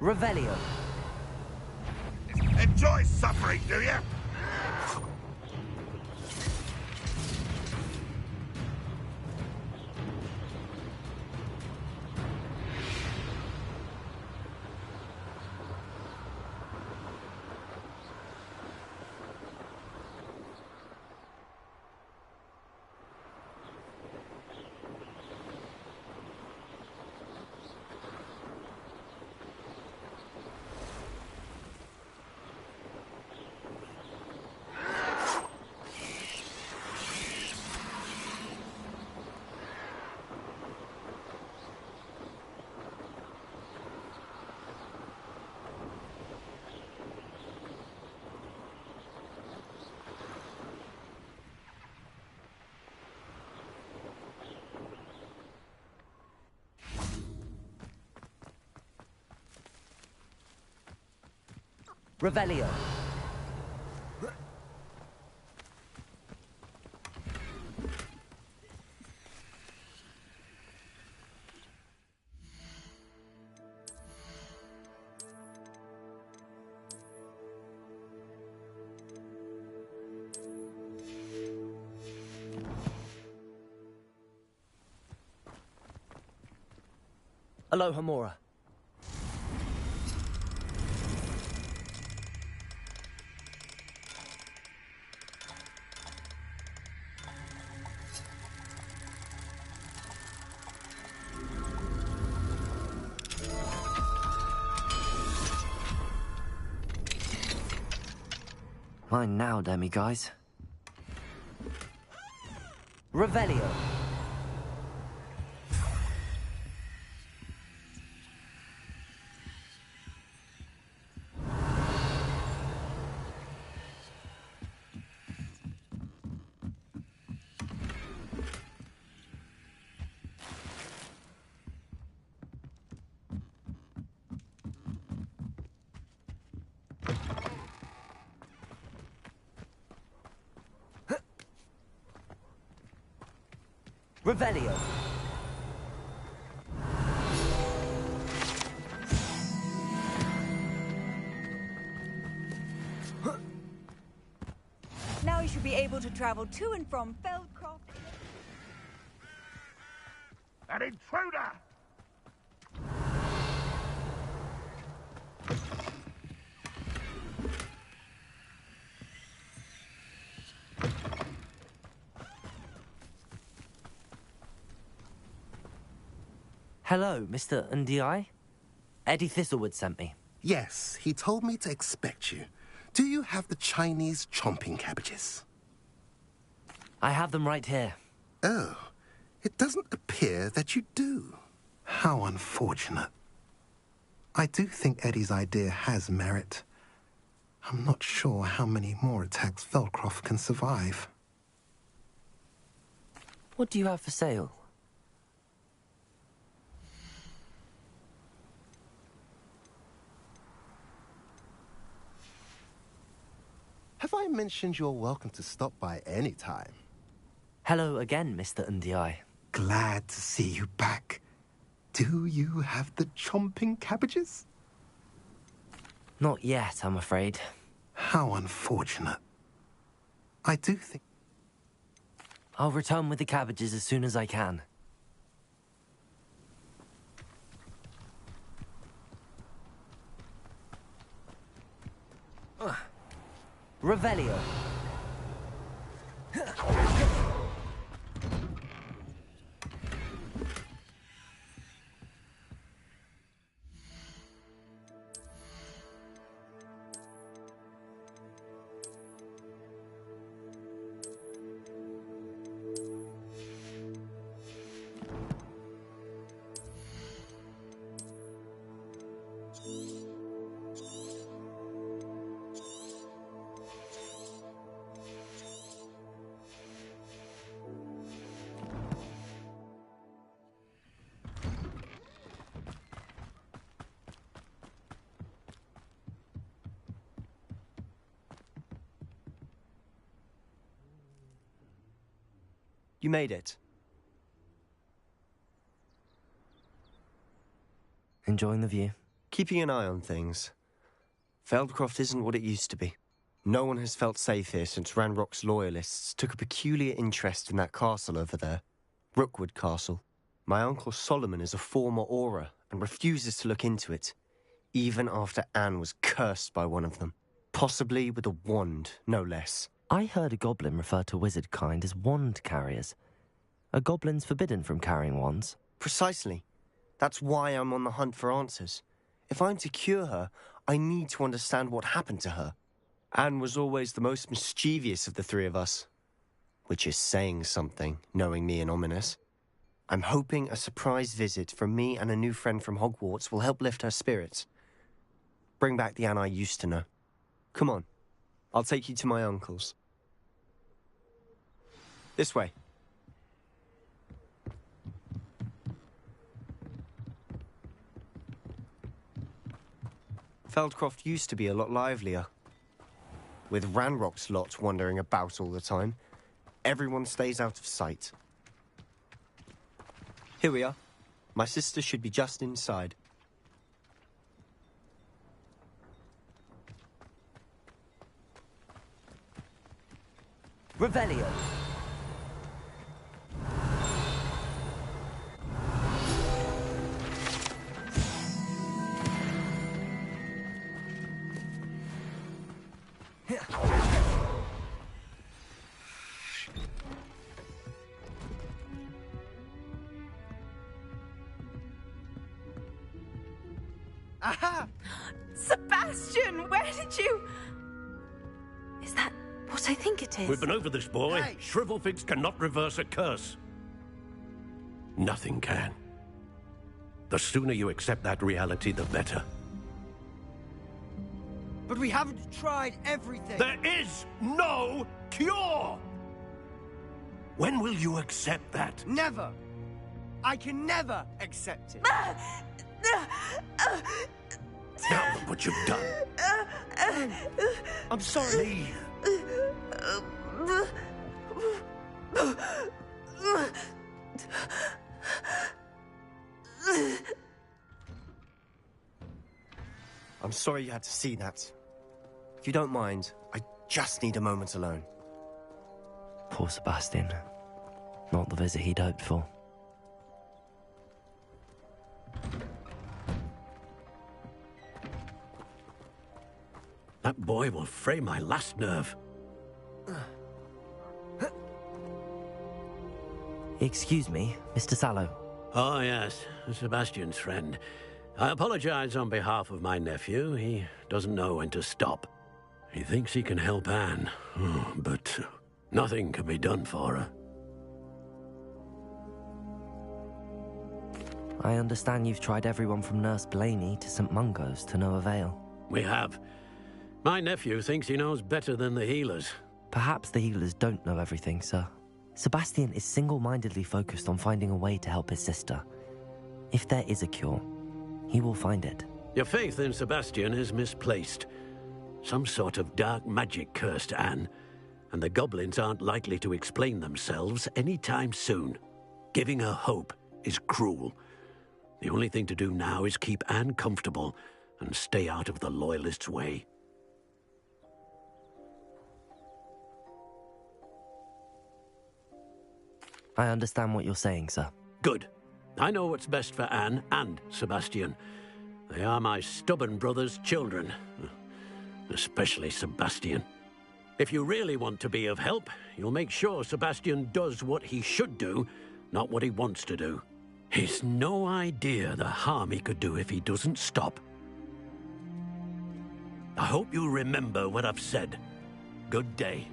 Revelio. Enjoy suffering, do you? Revelio. Aloha Mora. Mine now, demi-guys. Revelio. Revelio. Now you should be able to travel to and from Feldcroft. An intruder! Hello, Mr. Ndi? Eddie Thistlewood sent me. Yes, he told me to expect you. Do you have the Chinese chomping cabbages? I have them right here. Oh, it doesn't appear that you do. How unfortunate. I do think Eddie's idea has merit. I'm not sure how many more attacks Feldcroft can survive. What do you have for sale? Have I mentioned you're welcome to stop by any time? Hello again, Mr. Ndi. Glad to see you back. Do you have the chomping cabbages? Not yet, I'm afraid. How unfortunate. I do think... I'll return with the cabbages as soon as I can. Revelio. You made it. Enjoying the view? Keeping an eye on things. Feldcroft isn't what it used to be. No one has felt safe here since Ranrock's loyalists took a peculiar interest in that castle over there. Rookwood Castle. My uncle Solomon is a former Auror and refuses to look into it, even after Anne was cursed by one of them. Possibly with a wand, no less. I heard a goblin refer to wizard kind as wand carriers. Are goblins forbidden from carrying wands? Precisely. That's why I'm on the hunt for answers. If I'm to cure her, I need to understand what happened to her. Anne was always the most mischievous of the three of us. Which is saying something, knowing me and Ominous. I'm hoping a surprise visit from me and a new friend from Hogwarts will help lift her spirits. Bring back the Anne I used to know. Come on. I'll take you to my uncle's. This way. Feldcroft used to be a lot livelier. With Ranrock's lot wandering about all the time, everyone stays out of sight. Here we are. My sister should be just inside. Revelio. Aha! Sebastian, where did you... Is that what I think it is? We've been over this, boy. Hey. Shrivelfigs cannot reverse a curse. Nothing can. The sooner you accept that reality, the better. But we haven't tried everything. There is no cure! When will you accept that? Never. I can never accept it. Now look what you've done. I'm sorry. I'm sorry you had to see that. If you don't mind, I just need a moment alone. Poor Sebastian. Not the visit he'd hoped for. That boy will fray my last nerve. Excuse me, Mr. Sallow. Oh, yes, Sebastian's friend. I apologize on behalf of my nephew. He doesn't know when to stop. He thinks he can help Anne, but nothing can be done for her. I understand you've tried everyone from Nurse Blaney to St. Mungo's to no avail. We have. My nephew thinks he knows better than the healers. Perhaps the healers don't know everything, sir. Sebastian is single-mindedly focused on finding a way to help his sister. If there is a cure, he will find it. Your faith in Sebastian is misplaced. Some sort of dark magic cursed Anne, and the goblins aren't likely to explain themselves anytime soon. Giving her hope is cruel. The only thing to do now is keep Anne comfortable and stay out of the Loyalists' way. I understand what you're saying, sir. Good. I know what's best for Anne and Sebastian. They are my stubborn brother's children. Especially Sebastian. If you really want to be of help, you'll make sure Sebastian does what he should do, not what he wants to do. He's no idea the harm he could do if he doesn't stop. I hope you remember what I've said. Good day.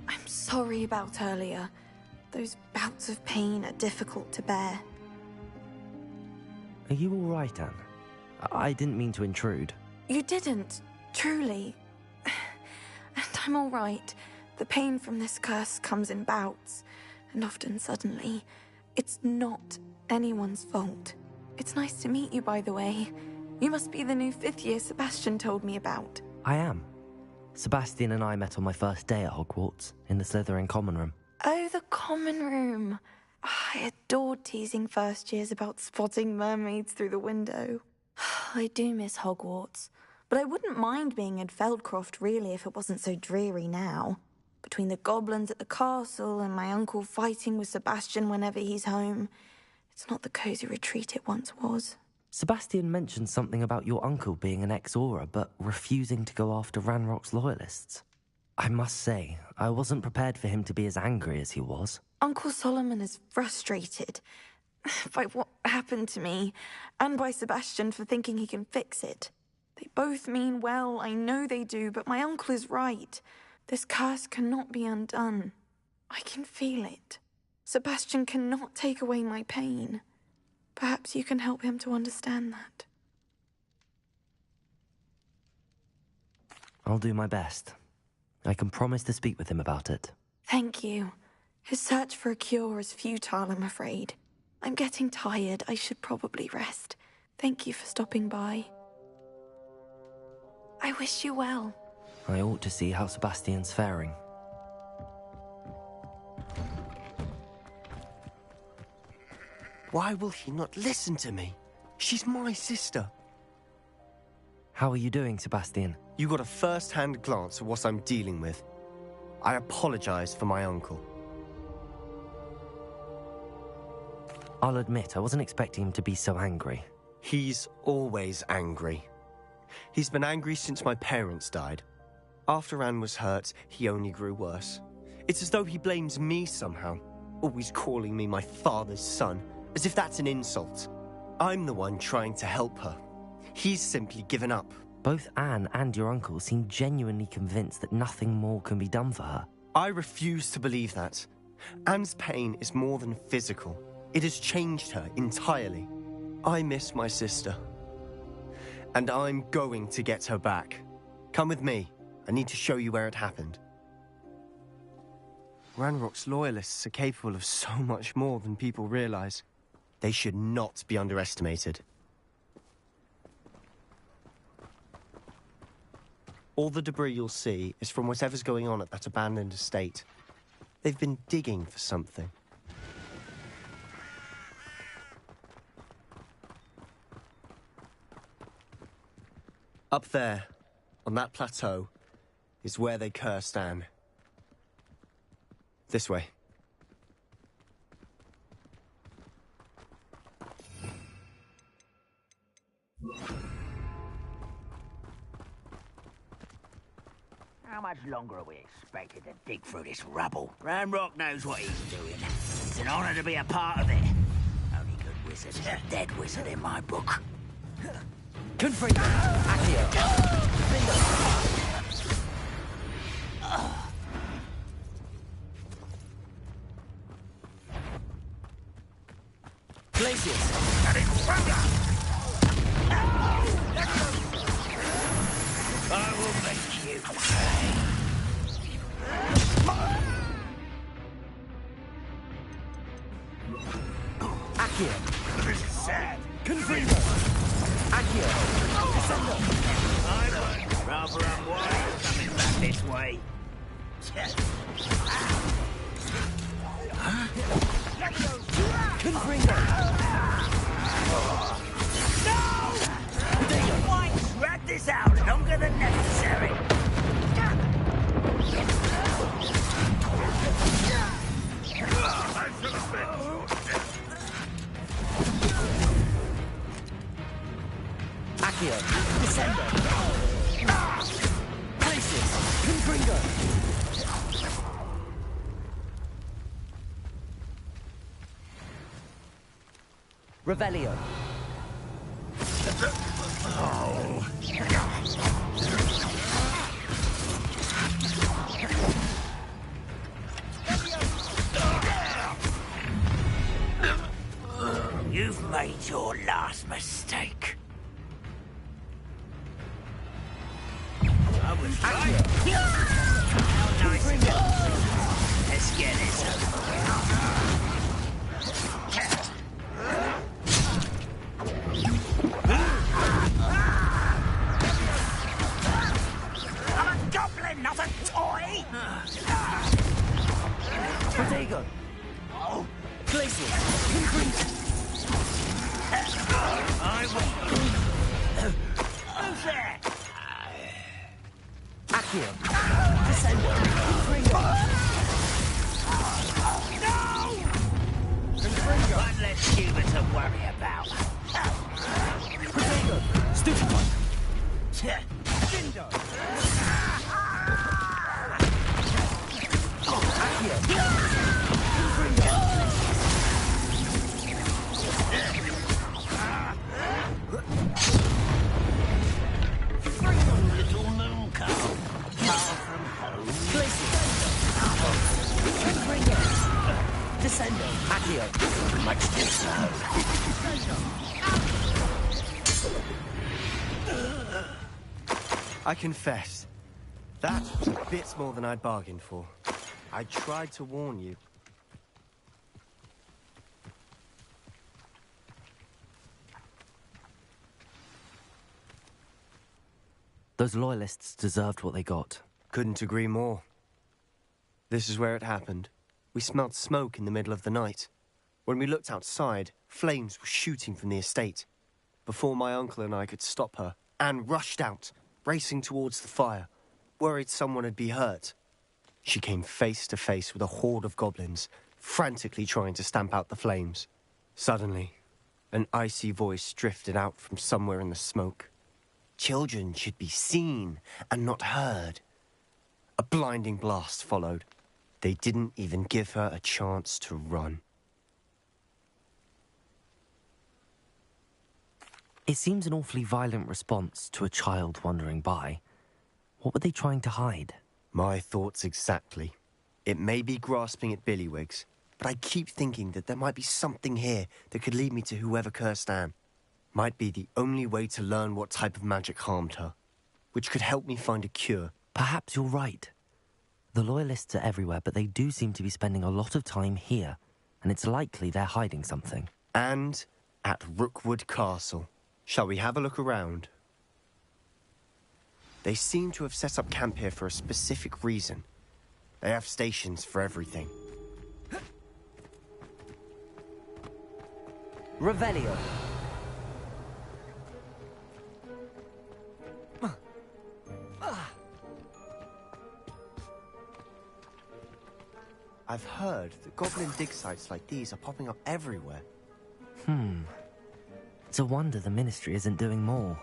I'm sorry about earlier. Those bouts of pain are difficult to bear. Are you all right, Anne? I didn't mean to intrude. You didn't, truly. And I'm all right. The pain from this curse comes in bouts, and often suddenly. It's not anyone's fault. It's nice to meet you, by the way. You must be the new 5th year Sebastian told me about. I am. Sebastian and I met on my first day at Hogwarts, in the Slytherin common room. Oh, the common room. I adored teasing first years about spotting mermaids through the window. I do miss Hogwarts, but I wouldn't mind being in Feldcroft, really, if it wasn't so dreary now. Between the goblins at the castle and my uncle fighting with Sebastian whenever he's home, it's not the cosy retreat it once was. Sebastian mentioned something about your uncle being an ex-Auror, but refusing to go after Ranrock's loyalists. I must say, I wasn't prepared for him to be as angry as he was. Uncle Solomon is frustrated by what happened to me, and by Sebastian for thinking he can fix it. They both mean well, I know they do, but my uncle is right. This curse cannot be undone. I can feel it. Sebastian cannot take away my pain. Perhaps you can help him to understand that. I'll do my best. I can promise to speak with him about it. Thank you. His search for a cure is futile, I'm afraid. I'm getting tired. I should probably rest. Thank you for stopping by. I wish you well. I ought to see how Sebastian's faring. Why will he not listen to me? She's my sister. How are you doing, Sebastian? You got a first-hand glance at what I'm dealing with. I apologize for my uncle. I'll admit, I wasn't expecting him to be so angry. He's always angry. He's been angry since my parents died. After Anne was hurt, he only grew worse. It's as though he blames me somehow, always calling me my father's son, as if that's an insult. I'm the one trying to help her. He's simply given up. Both Anne and your uncle seem genuinely convinced that nothing more can be done for her. I refuse to believe that. Anne's pain is more than physical. It has changed her entirely. I miss my sister. And I'm going to get her back. Come with me. I need to show you where it happened. Ranrock's loyalists are capable of so much more than people realize. They should not be underestimated. All the debris you'll see is from whatever's going on at that abandoned estate. They've been digging for something. Up there, on that plateau, is where they cursed Anne. This way. How much longer are we expected to dig through this rubble? Ranrock knows what he's doing. It's an honor to be a part of it. Only good wizard is a dead wizard in my book. Confringo! Accio! Glacius! I will make you pay. Accio! This is sad. Confringo! Accio! Descendo! I would rather unwise coming back this way. Confringo! No! Why drag this out longer than necessary? Accio! Descendo! Glacius! Confringo! Revelio! You've made your last mistake. I was right. How nice. Let's get this over. I'm a goblin, not a toy! Protego! Oh. Glacius! I will. Who's there? Accio! Descendo! Confringo! No! Confringo! One less human to worry about. Protego! Stupefy! Dindo! Accio! Confringo! Little moon cow, far from home. Glacius! Confringo! Descendo! Accio! Much too slow. I confess, that was a bit more than I'd bargained for. I tried to warn you. Those loyalists deserved what they got. Couldn't agree more. This is where it happened. We smelled smoke in the middle of the night. When we looked outside, flames were shooting from the estate. Before my uncle and I could stop her, Anne rushed out, racing towards the fire, worried someone had been hurt. She came face to face with a horde of goblins, frantically trying to stamp out the flames. Suddenly, an icy voice drifted out from somewhere in the smoke. Children should be seen and not heard. A blinding blast followed. They didn't even give her a chance to run. It seems an awfully violent response to a child wandering by. What were they trying to hide? My thoughts exactly. It may be grasping at billywhigs, but I keep thinking that there might be something here that could lead me to whoever cursed Anne. Might be the only way to learn what type of magic harmed her, which could help me find a cure. Perhaps you're right. The Loyalists are everywhere, but they do seem to be spending a lot of time here, and it's likely they're hiding something. And at Rookwood Castle. Shall we have a look around? They seem to have set up camp here for a specific reason. They have stations for everything. Revelio. I've heard that goblin dig sites like these are popping up everywhere. It's a wonder the Ministry isn't doing more.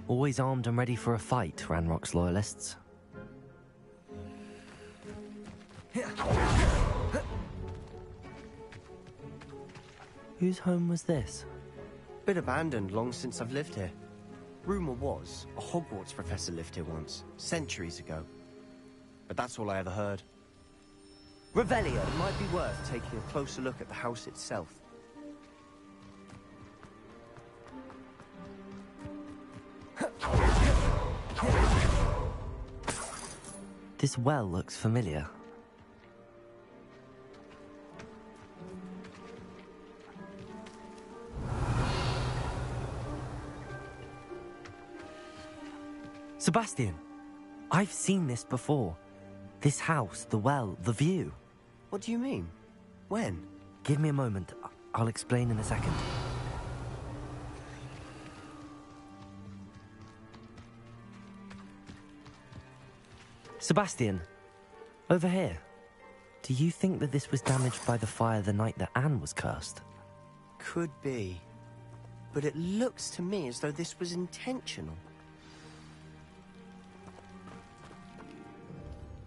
Always armed and ready for a fight, Ranrock's Loyalists. Whose home was this? Been abandoned long since I've lived here. Rumour was, a Hogwarts professor lived here once, centuries ago. But that's all I ever heard. Revelio. It might be worth taking a closer look at the house itself. This well looks familiar. Sebastian, I've seen this before. This house, the well, the view. What do you mean? When? Give me a moment. I'll explain in a second. Sebastian, over here. Do you think that this was damaged by the fire the night that Anne was cursed? Could be. But it looks to me as though this was intentional.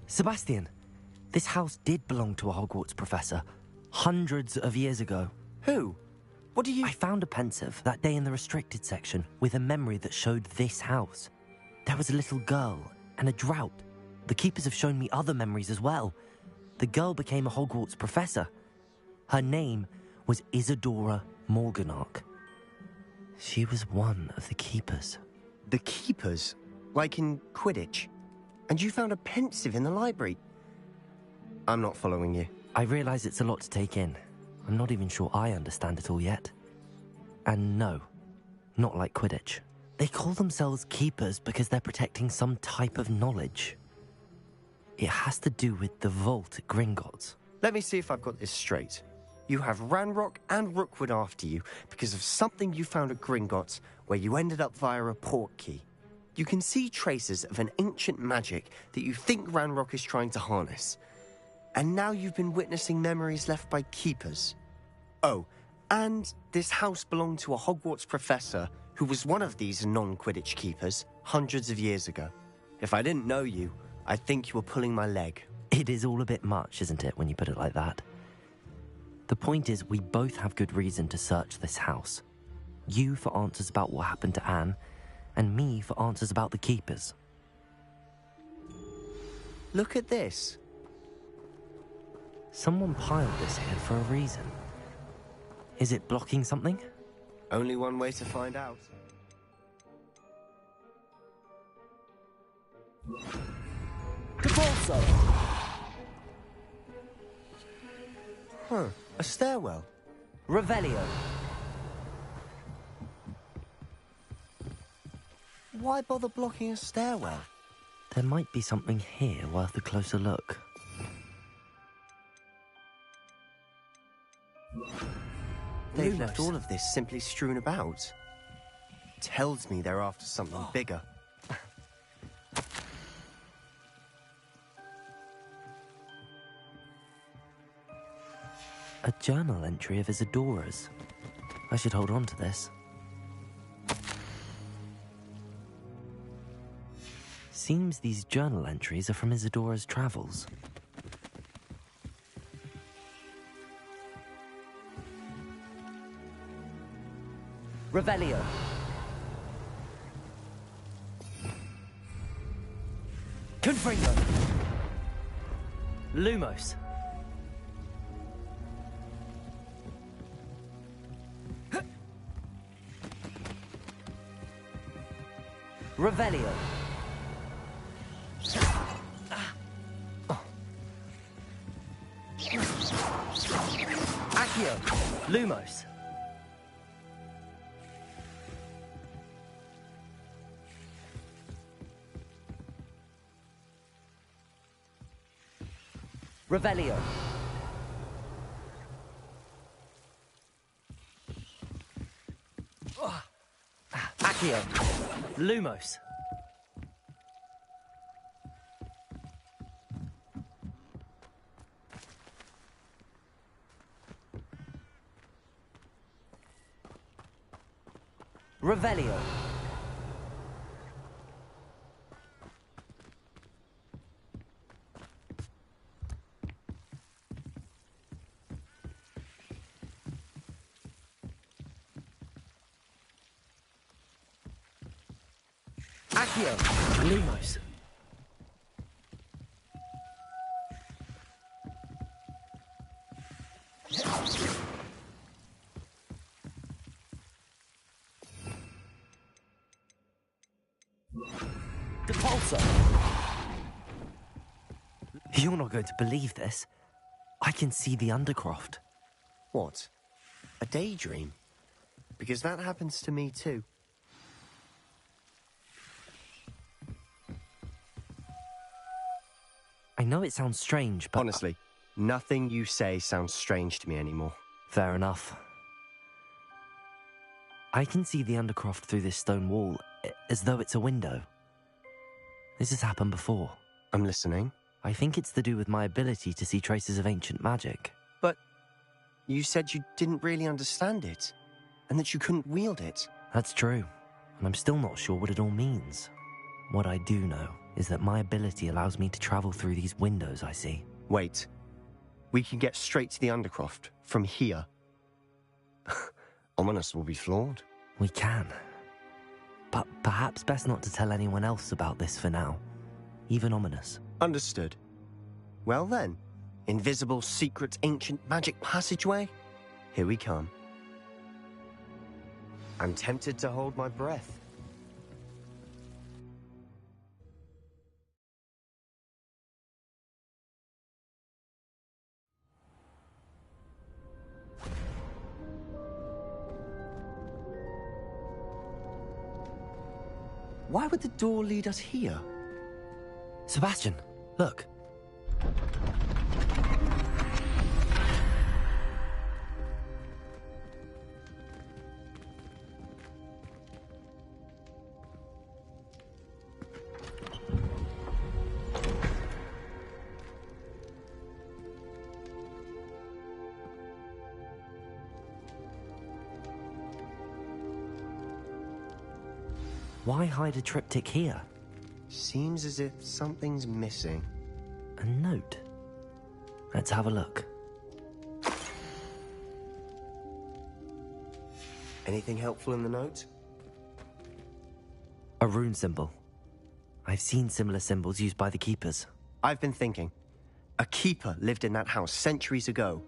Sebastian, this house did belong to a Hogwarts professor, hundreds of years ago. Who? What do you... I found a pensive that day in the restricted section with a memory that showed this house. There was a little girl and a drought. The keepers have shown me other memories as well. The girl became a Hogwarts professor. Her name was Isadora Morganach. She was one of the keepers. The keepers? Like in Quidditch? And you found a pensive in the library? I'm not following you. I realize it's a lot to take in. I'm not even sure I understand it all yet. And no, not like Quidditch. They call themselves keepers because they're protecting some type of knowledge. It has to do with the vault at Gringotts. Let me see if I've got this straight. You have Ranrock and Rookwood after you because of something you found at Gringotts where you ended up via a port key. You can see traces of an ancient magic that you think Ranrock is trying to harness. And now you've been witnessing memories left by keepers. Oh, and this house belonged to a Hogwarts professor who was one of these non-Quidditch keepers hundreds of years ago. If I didn't know you, I'd think you were pulling my leg. It is all a bit much, isn't it, when you put it like that? The point is, we both have good reason to search this house. You for answers about what happened to Anne, and me for answers about the keepers. Look at this. Someone piled this here for a reason. Is it blocking something? Only one way to find out. Capulso! Huh, a stairwell. Revelio. why bother blocking a stairwell? There might be something here worth a closer look. They've left all of this simply strewn about. Tells me they're after something bigger. A journal entry of Isadora's. I should hold on to this. Seems these journal entries are from Isadora's travels. Revelio. Confringo. Lumos. Revelio. Accio. Lumos. Revelio. Accio. Lumos. Revelio. Accio. Lumos. Depulso. You're not going to believe this. I can see the Undercroft. What? A daydream? Because that happens to me too. I know it sounds strange, but... Honestly, nothing you say sounds strange to me anymore. Fair enough. I can see the Undercroft through this stone wall, as though it's a window. This has happened before. I'm listening. I think it's to do with my ability to see traces of ancient magic. But you said you didn't really understand it, and that you couldn't wield it. That's true, and I'm still not sure what it all means. What I do know is that my ability allows me to travel through these windows I see. Wait. We can get straight to the Undercroft from here. Ominous will be floored. We can. But perhaps best not to tell anyone else about this for now. Even Ominous. Understood. Well then, invisible, secret, ancient magic passageway? Here we come. I'm tempted to hold my breath. Why would the door lead us here? Sebastian, look. Why hide a triptych here? Seems as if something's missing. A note. Let's have a look. Anything helpful in the note? A rune symbol. I've seen similar symbols used by the keepers. I've been thinking. A keeper lived in that house centuries ago,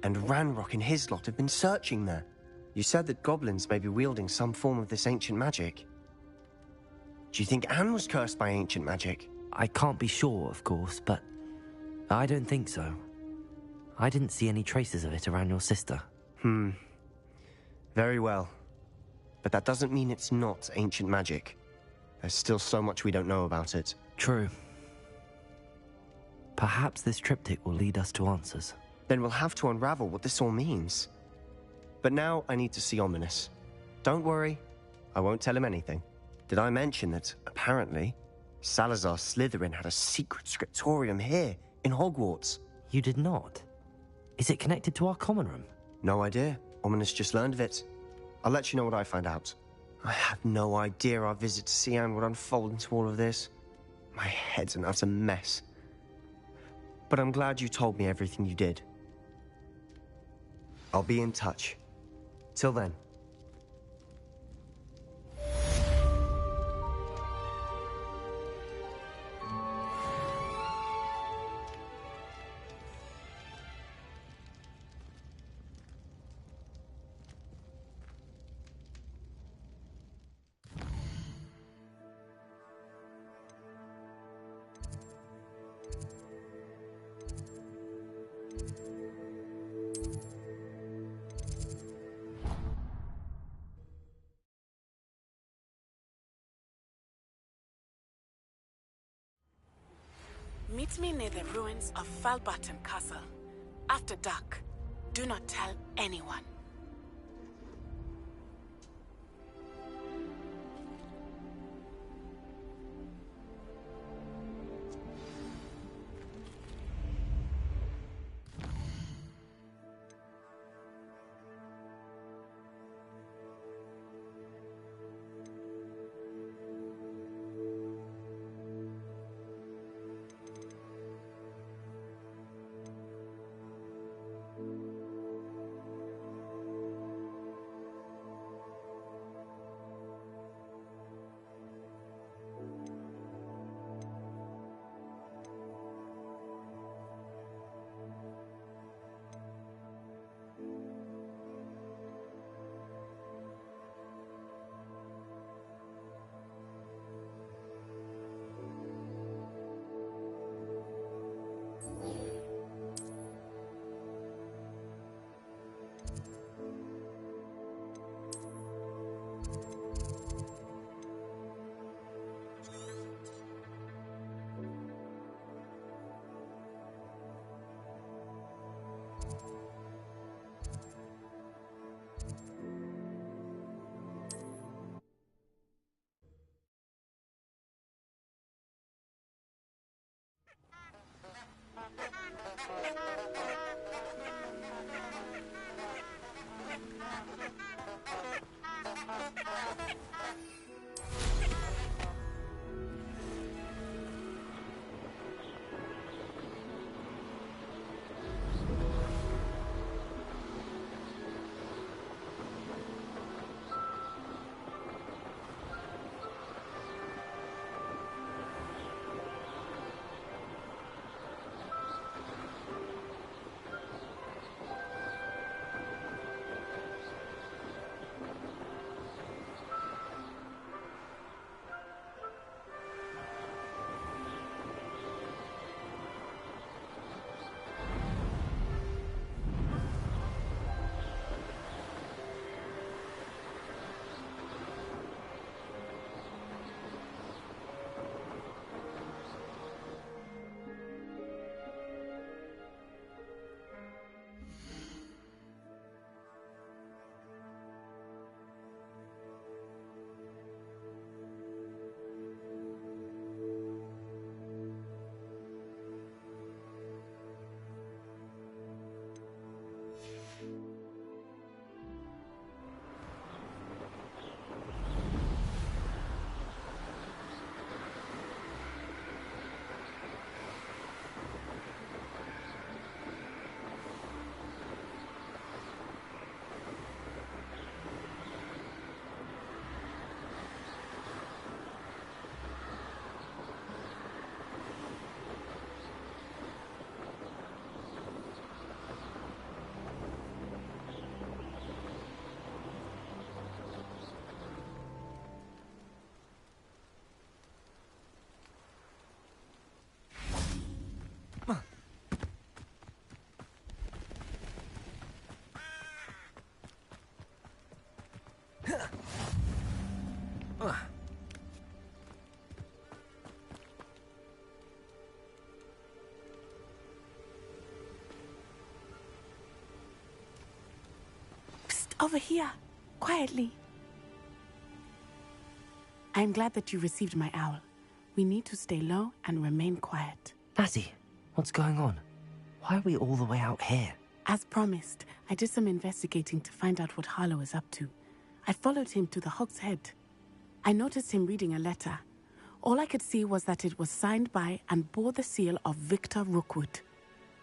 and Ranrock and his lot have been searching there. You said that goblins may be wielding some form of this ancient magic. Do you think Anne was cursed by ancient magic? I can't be sure, of course, but I don't think so. I didn't see any traces of it around your sister. Very well. But that doesn't mean it's not ancient magic. There's still so much we don't know about it. True. Perhaps this triptych will lead us to answers. Then we'll have to unravel what this all means. But now I need to see Ominous. Don't worry, I won't tell him anything. Did I mention that, apparently, Salazar Slytherin had a secret scriptorium here, in Hogwarts? You did not? Is it connected to our common room? No idea. Ominous just learned of it. I'll let you know what I find out. I had no idea our visit to Cian would unfold into all of this. My head's an utter mess. But I'm glad you told me everything you did. I'll be in touch. Till then. Meet me near the ruins of Falbaton Castle. After dark. Do not tell anyone. Over here, quietly. I am glad that you received my owl. We need to stay low and remain quiet. Natty, what's going on? Why are we all the way out here? As promised, I did some investigating to find out what Harlow is up to. I followed him to the Hog's Head. I noticed him reading a letter. All I could see was that it was signed by and bore the seal of Victor Rookwood.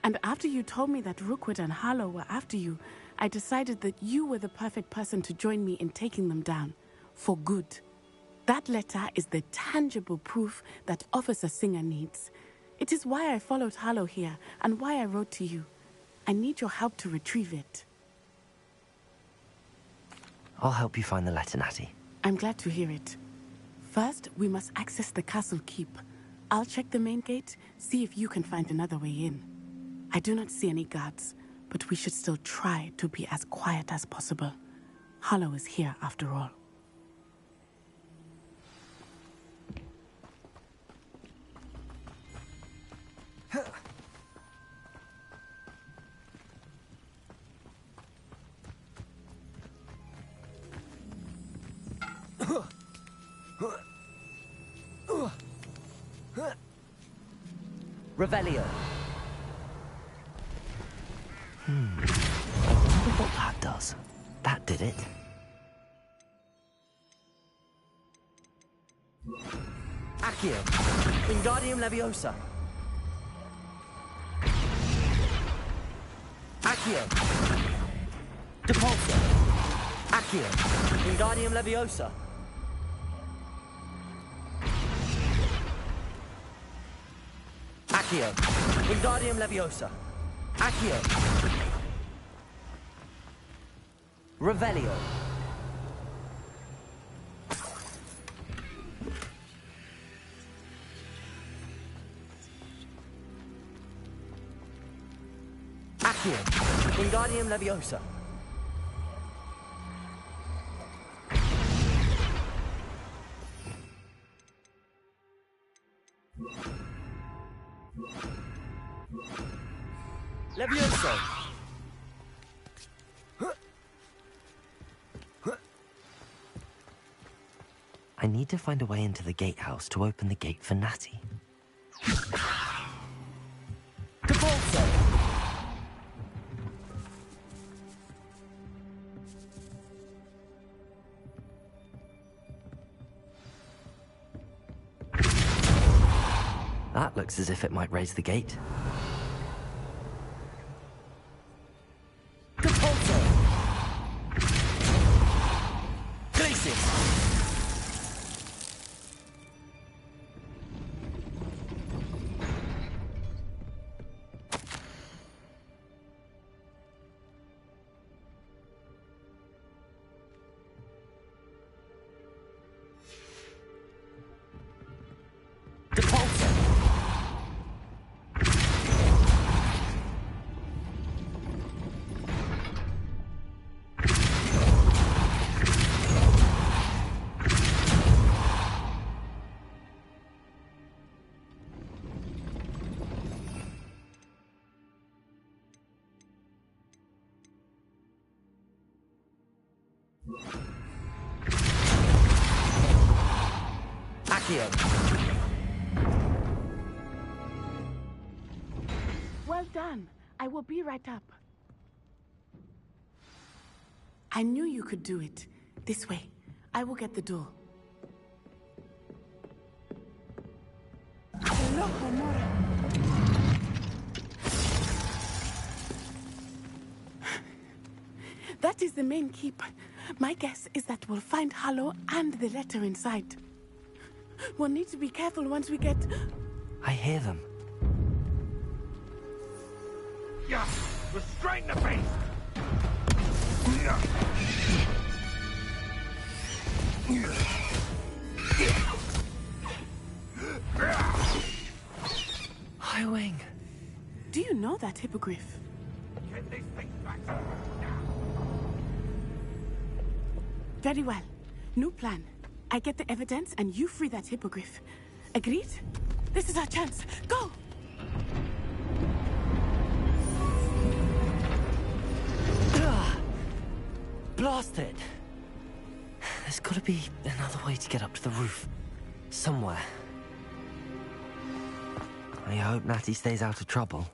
And after you told me that Rookwood and Harlow were after you, I decided that you were the perfect person to join me in taking them down. For good. That letter is the tangible proof that Officer Singer needs. It is why I followed Harlow here and why I wrote to you. I need your help to retrieve it. I'll help you find the letter, Natty. I'm glad to hear it. First, we must access the castle keep. I'll check the main gate, see if you can find another way in. I do not see any guards, but we should still try to be as quiet as possible. Harlow is here after all. Revelio. I wonder what that does. That did it. Accio. Wingardium Leviosa. Accio. Depulso. Accio. Wingardium Leviosa. Accio. Wingardium Leviosa. Accio. Revelio. Accio. Wingardium Leviosa. Levioso. I need to find a way into the gatehouse to open the gate for Natty. Depulso. That looks as if it might raise the gate. Depulso. Glacis. Well done. I will be right up. I knew you could do it. This way. I will get the door. That is the main keep. My guess is that we'll find Harlow and the letter inside. We'll need to be careful once we get... I hear them. Yeah, restrain the beast! Highwing. Do you know that hippogriff? Get these things back. Very well. New plan. I get the evidence and you free that hippogriff. Agreed? This is our chance. Go! Blasted! There's gotta be another way to get up to the roof. Somewhere. I hope Natty stays out of trouble.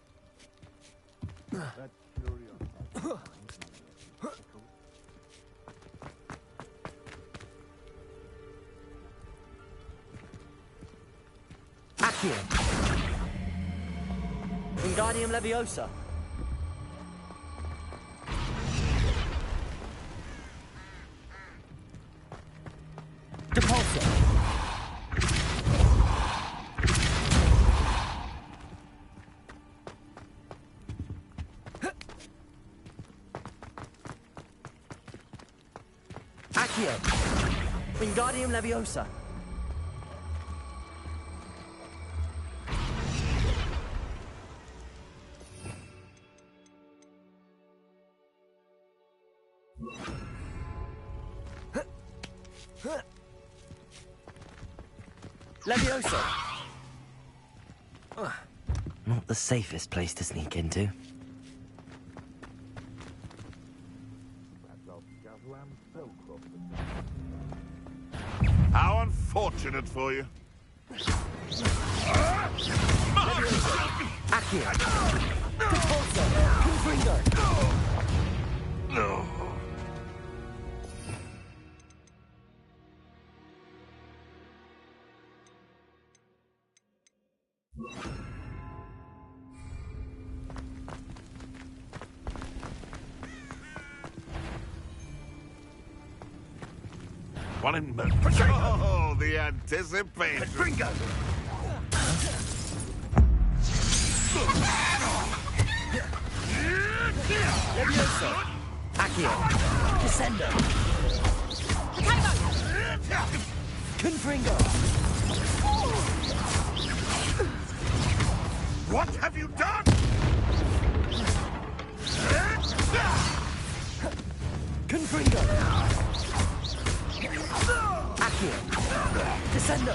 Accio. Wingardium Leviosa. Depulso. Accio. Wingardium Leviosa. Leviosa. Not the safest place to sneak into. How unfortunate for you. Accio. Depulso. Confringo. No. One in... Oh, the anticipation. Bingo! Levioso. Accio. Descendo. Confringo. What have you done? Confringo. Accio. Descendo.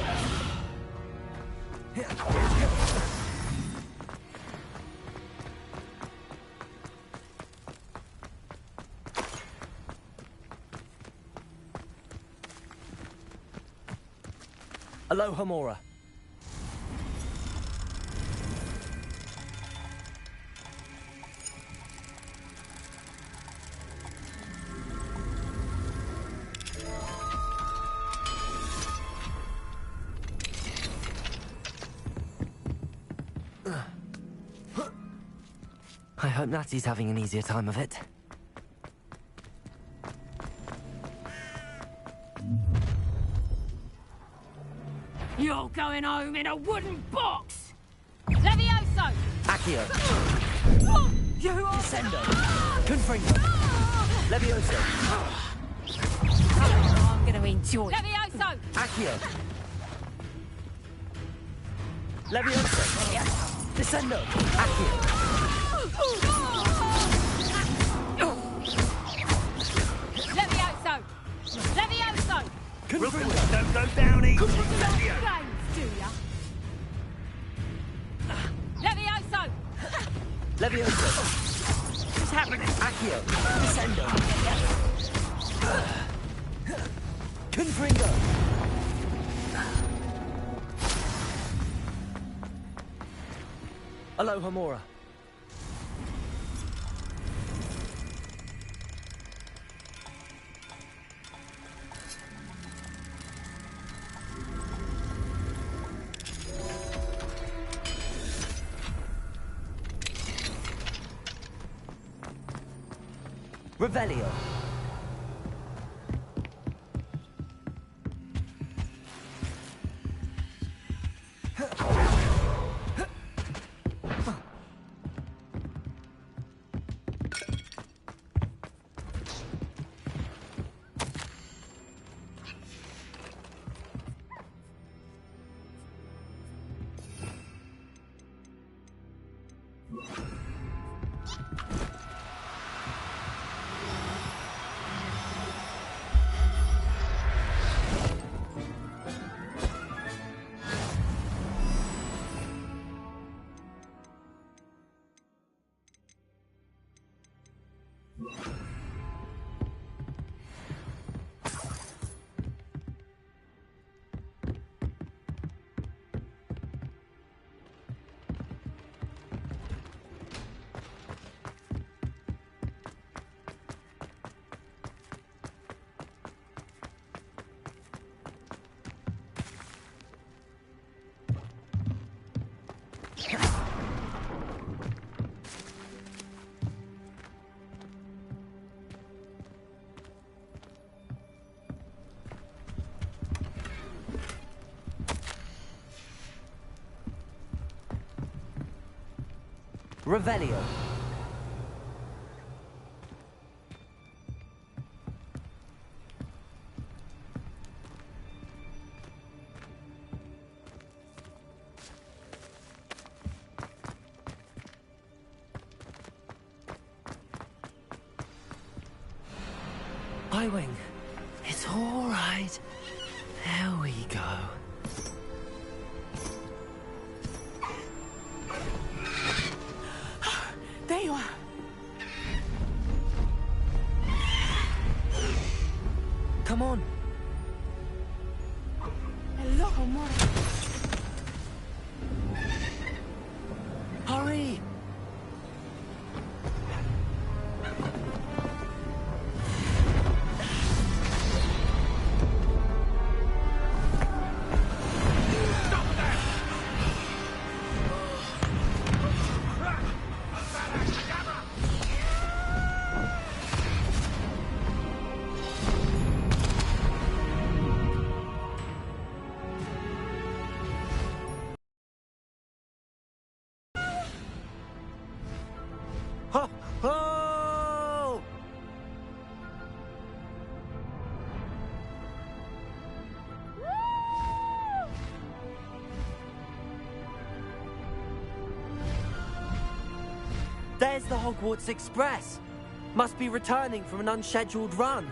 Aloha Mora. I hope Natty's having an easier time of it. You're going home in a wooden box! Levioso! Accio. You are... Descendo. Confringo. Levioso. I'm going to enjoy it. Levioso! Accio. Levioso. Descendo. Accio. Levioso! Levioso! Confringo. Don't go down easy. Games, do ya? Levioso! Levioso. What's happening? Accio. Descendo. Confringo. Aloha Mora. Revelio. Revelio. Highwing. It's all right. There we go. There you are. Come on. Hello, Homura. Hurry! Ho! Ho! There's the Hogwarts Express. Must be returning from an unscheduled run.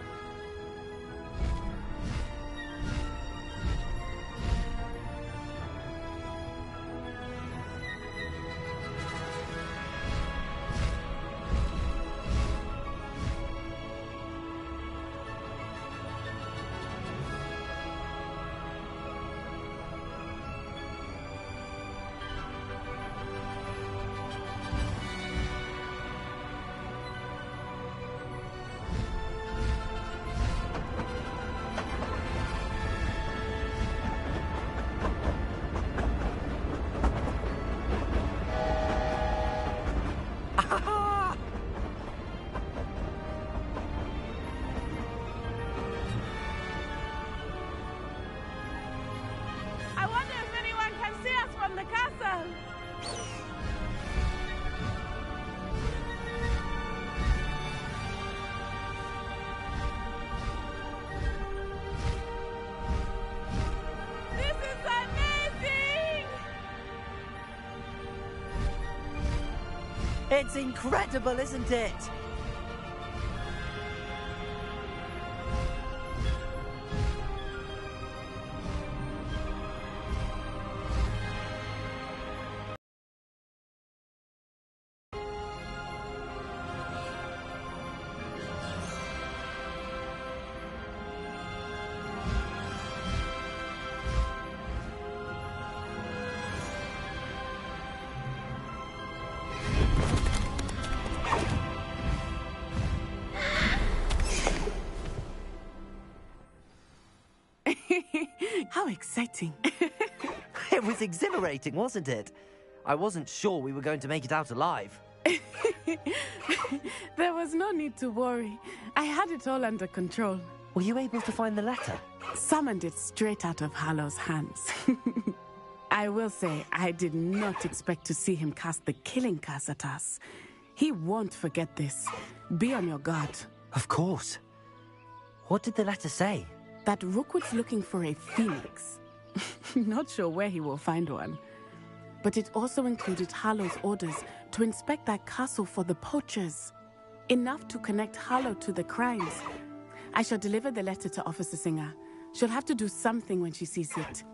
I wonder if anyone can see us from the castle. This is amazing! It's incredible, isn't it? How exciting. It was exhilarating, wasn't it? I wasn't sure we were going to make it out alive. There was no need to worry. I had it all under control. Were you able to find the letter? Summoned it straight out of Harlow's hands. I will say, I did not expect to see him cast the killing curse at us. He won't forget this. Be on your guard. Of course. What did the letter say? That Rookwood's looking for a phoenix. Not sure where he will find one. But it also included Harlow's orders to inspect that castle for the poachers. Enough to connect Harlow to the crimes. I shall deliver the letter to Officer Singer. She'll have to do something when she sees it.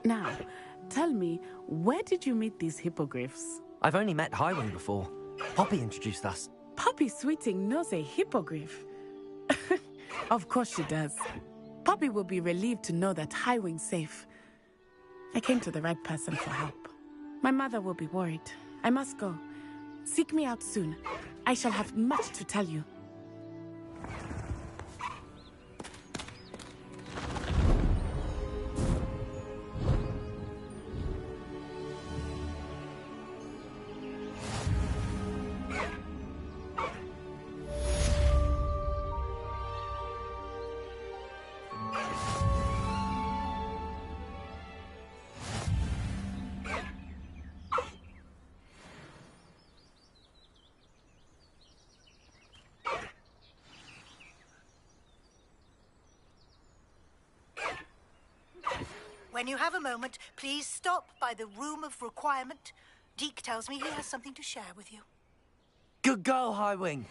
Now, tell me, where did you meet these hippogriffs? I've only met Highwing before. Poppy introduced us. Poppy Sweeting knows a hippogriff. Of course she does. Poppy will be relieved to know that Highwing's safe. I came to the right person for help. My mother will be worried. I must go. Seek me out soon. I shall have much to tell you. When you have a moment, please stop by the Room of Requirement. Deke tells me he has something to share with you. Good girl, High Wing.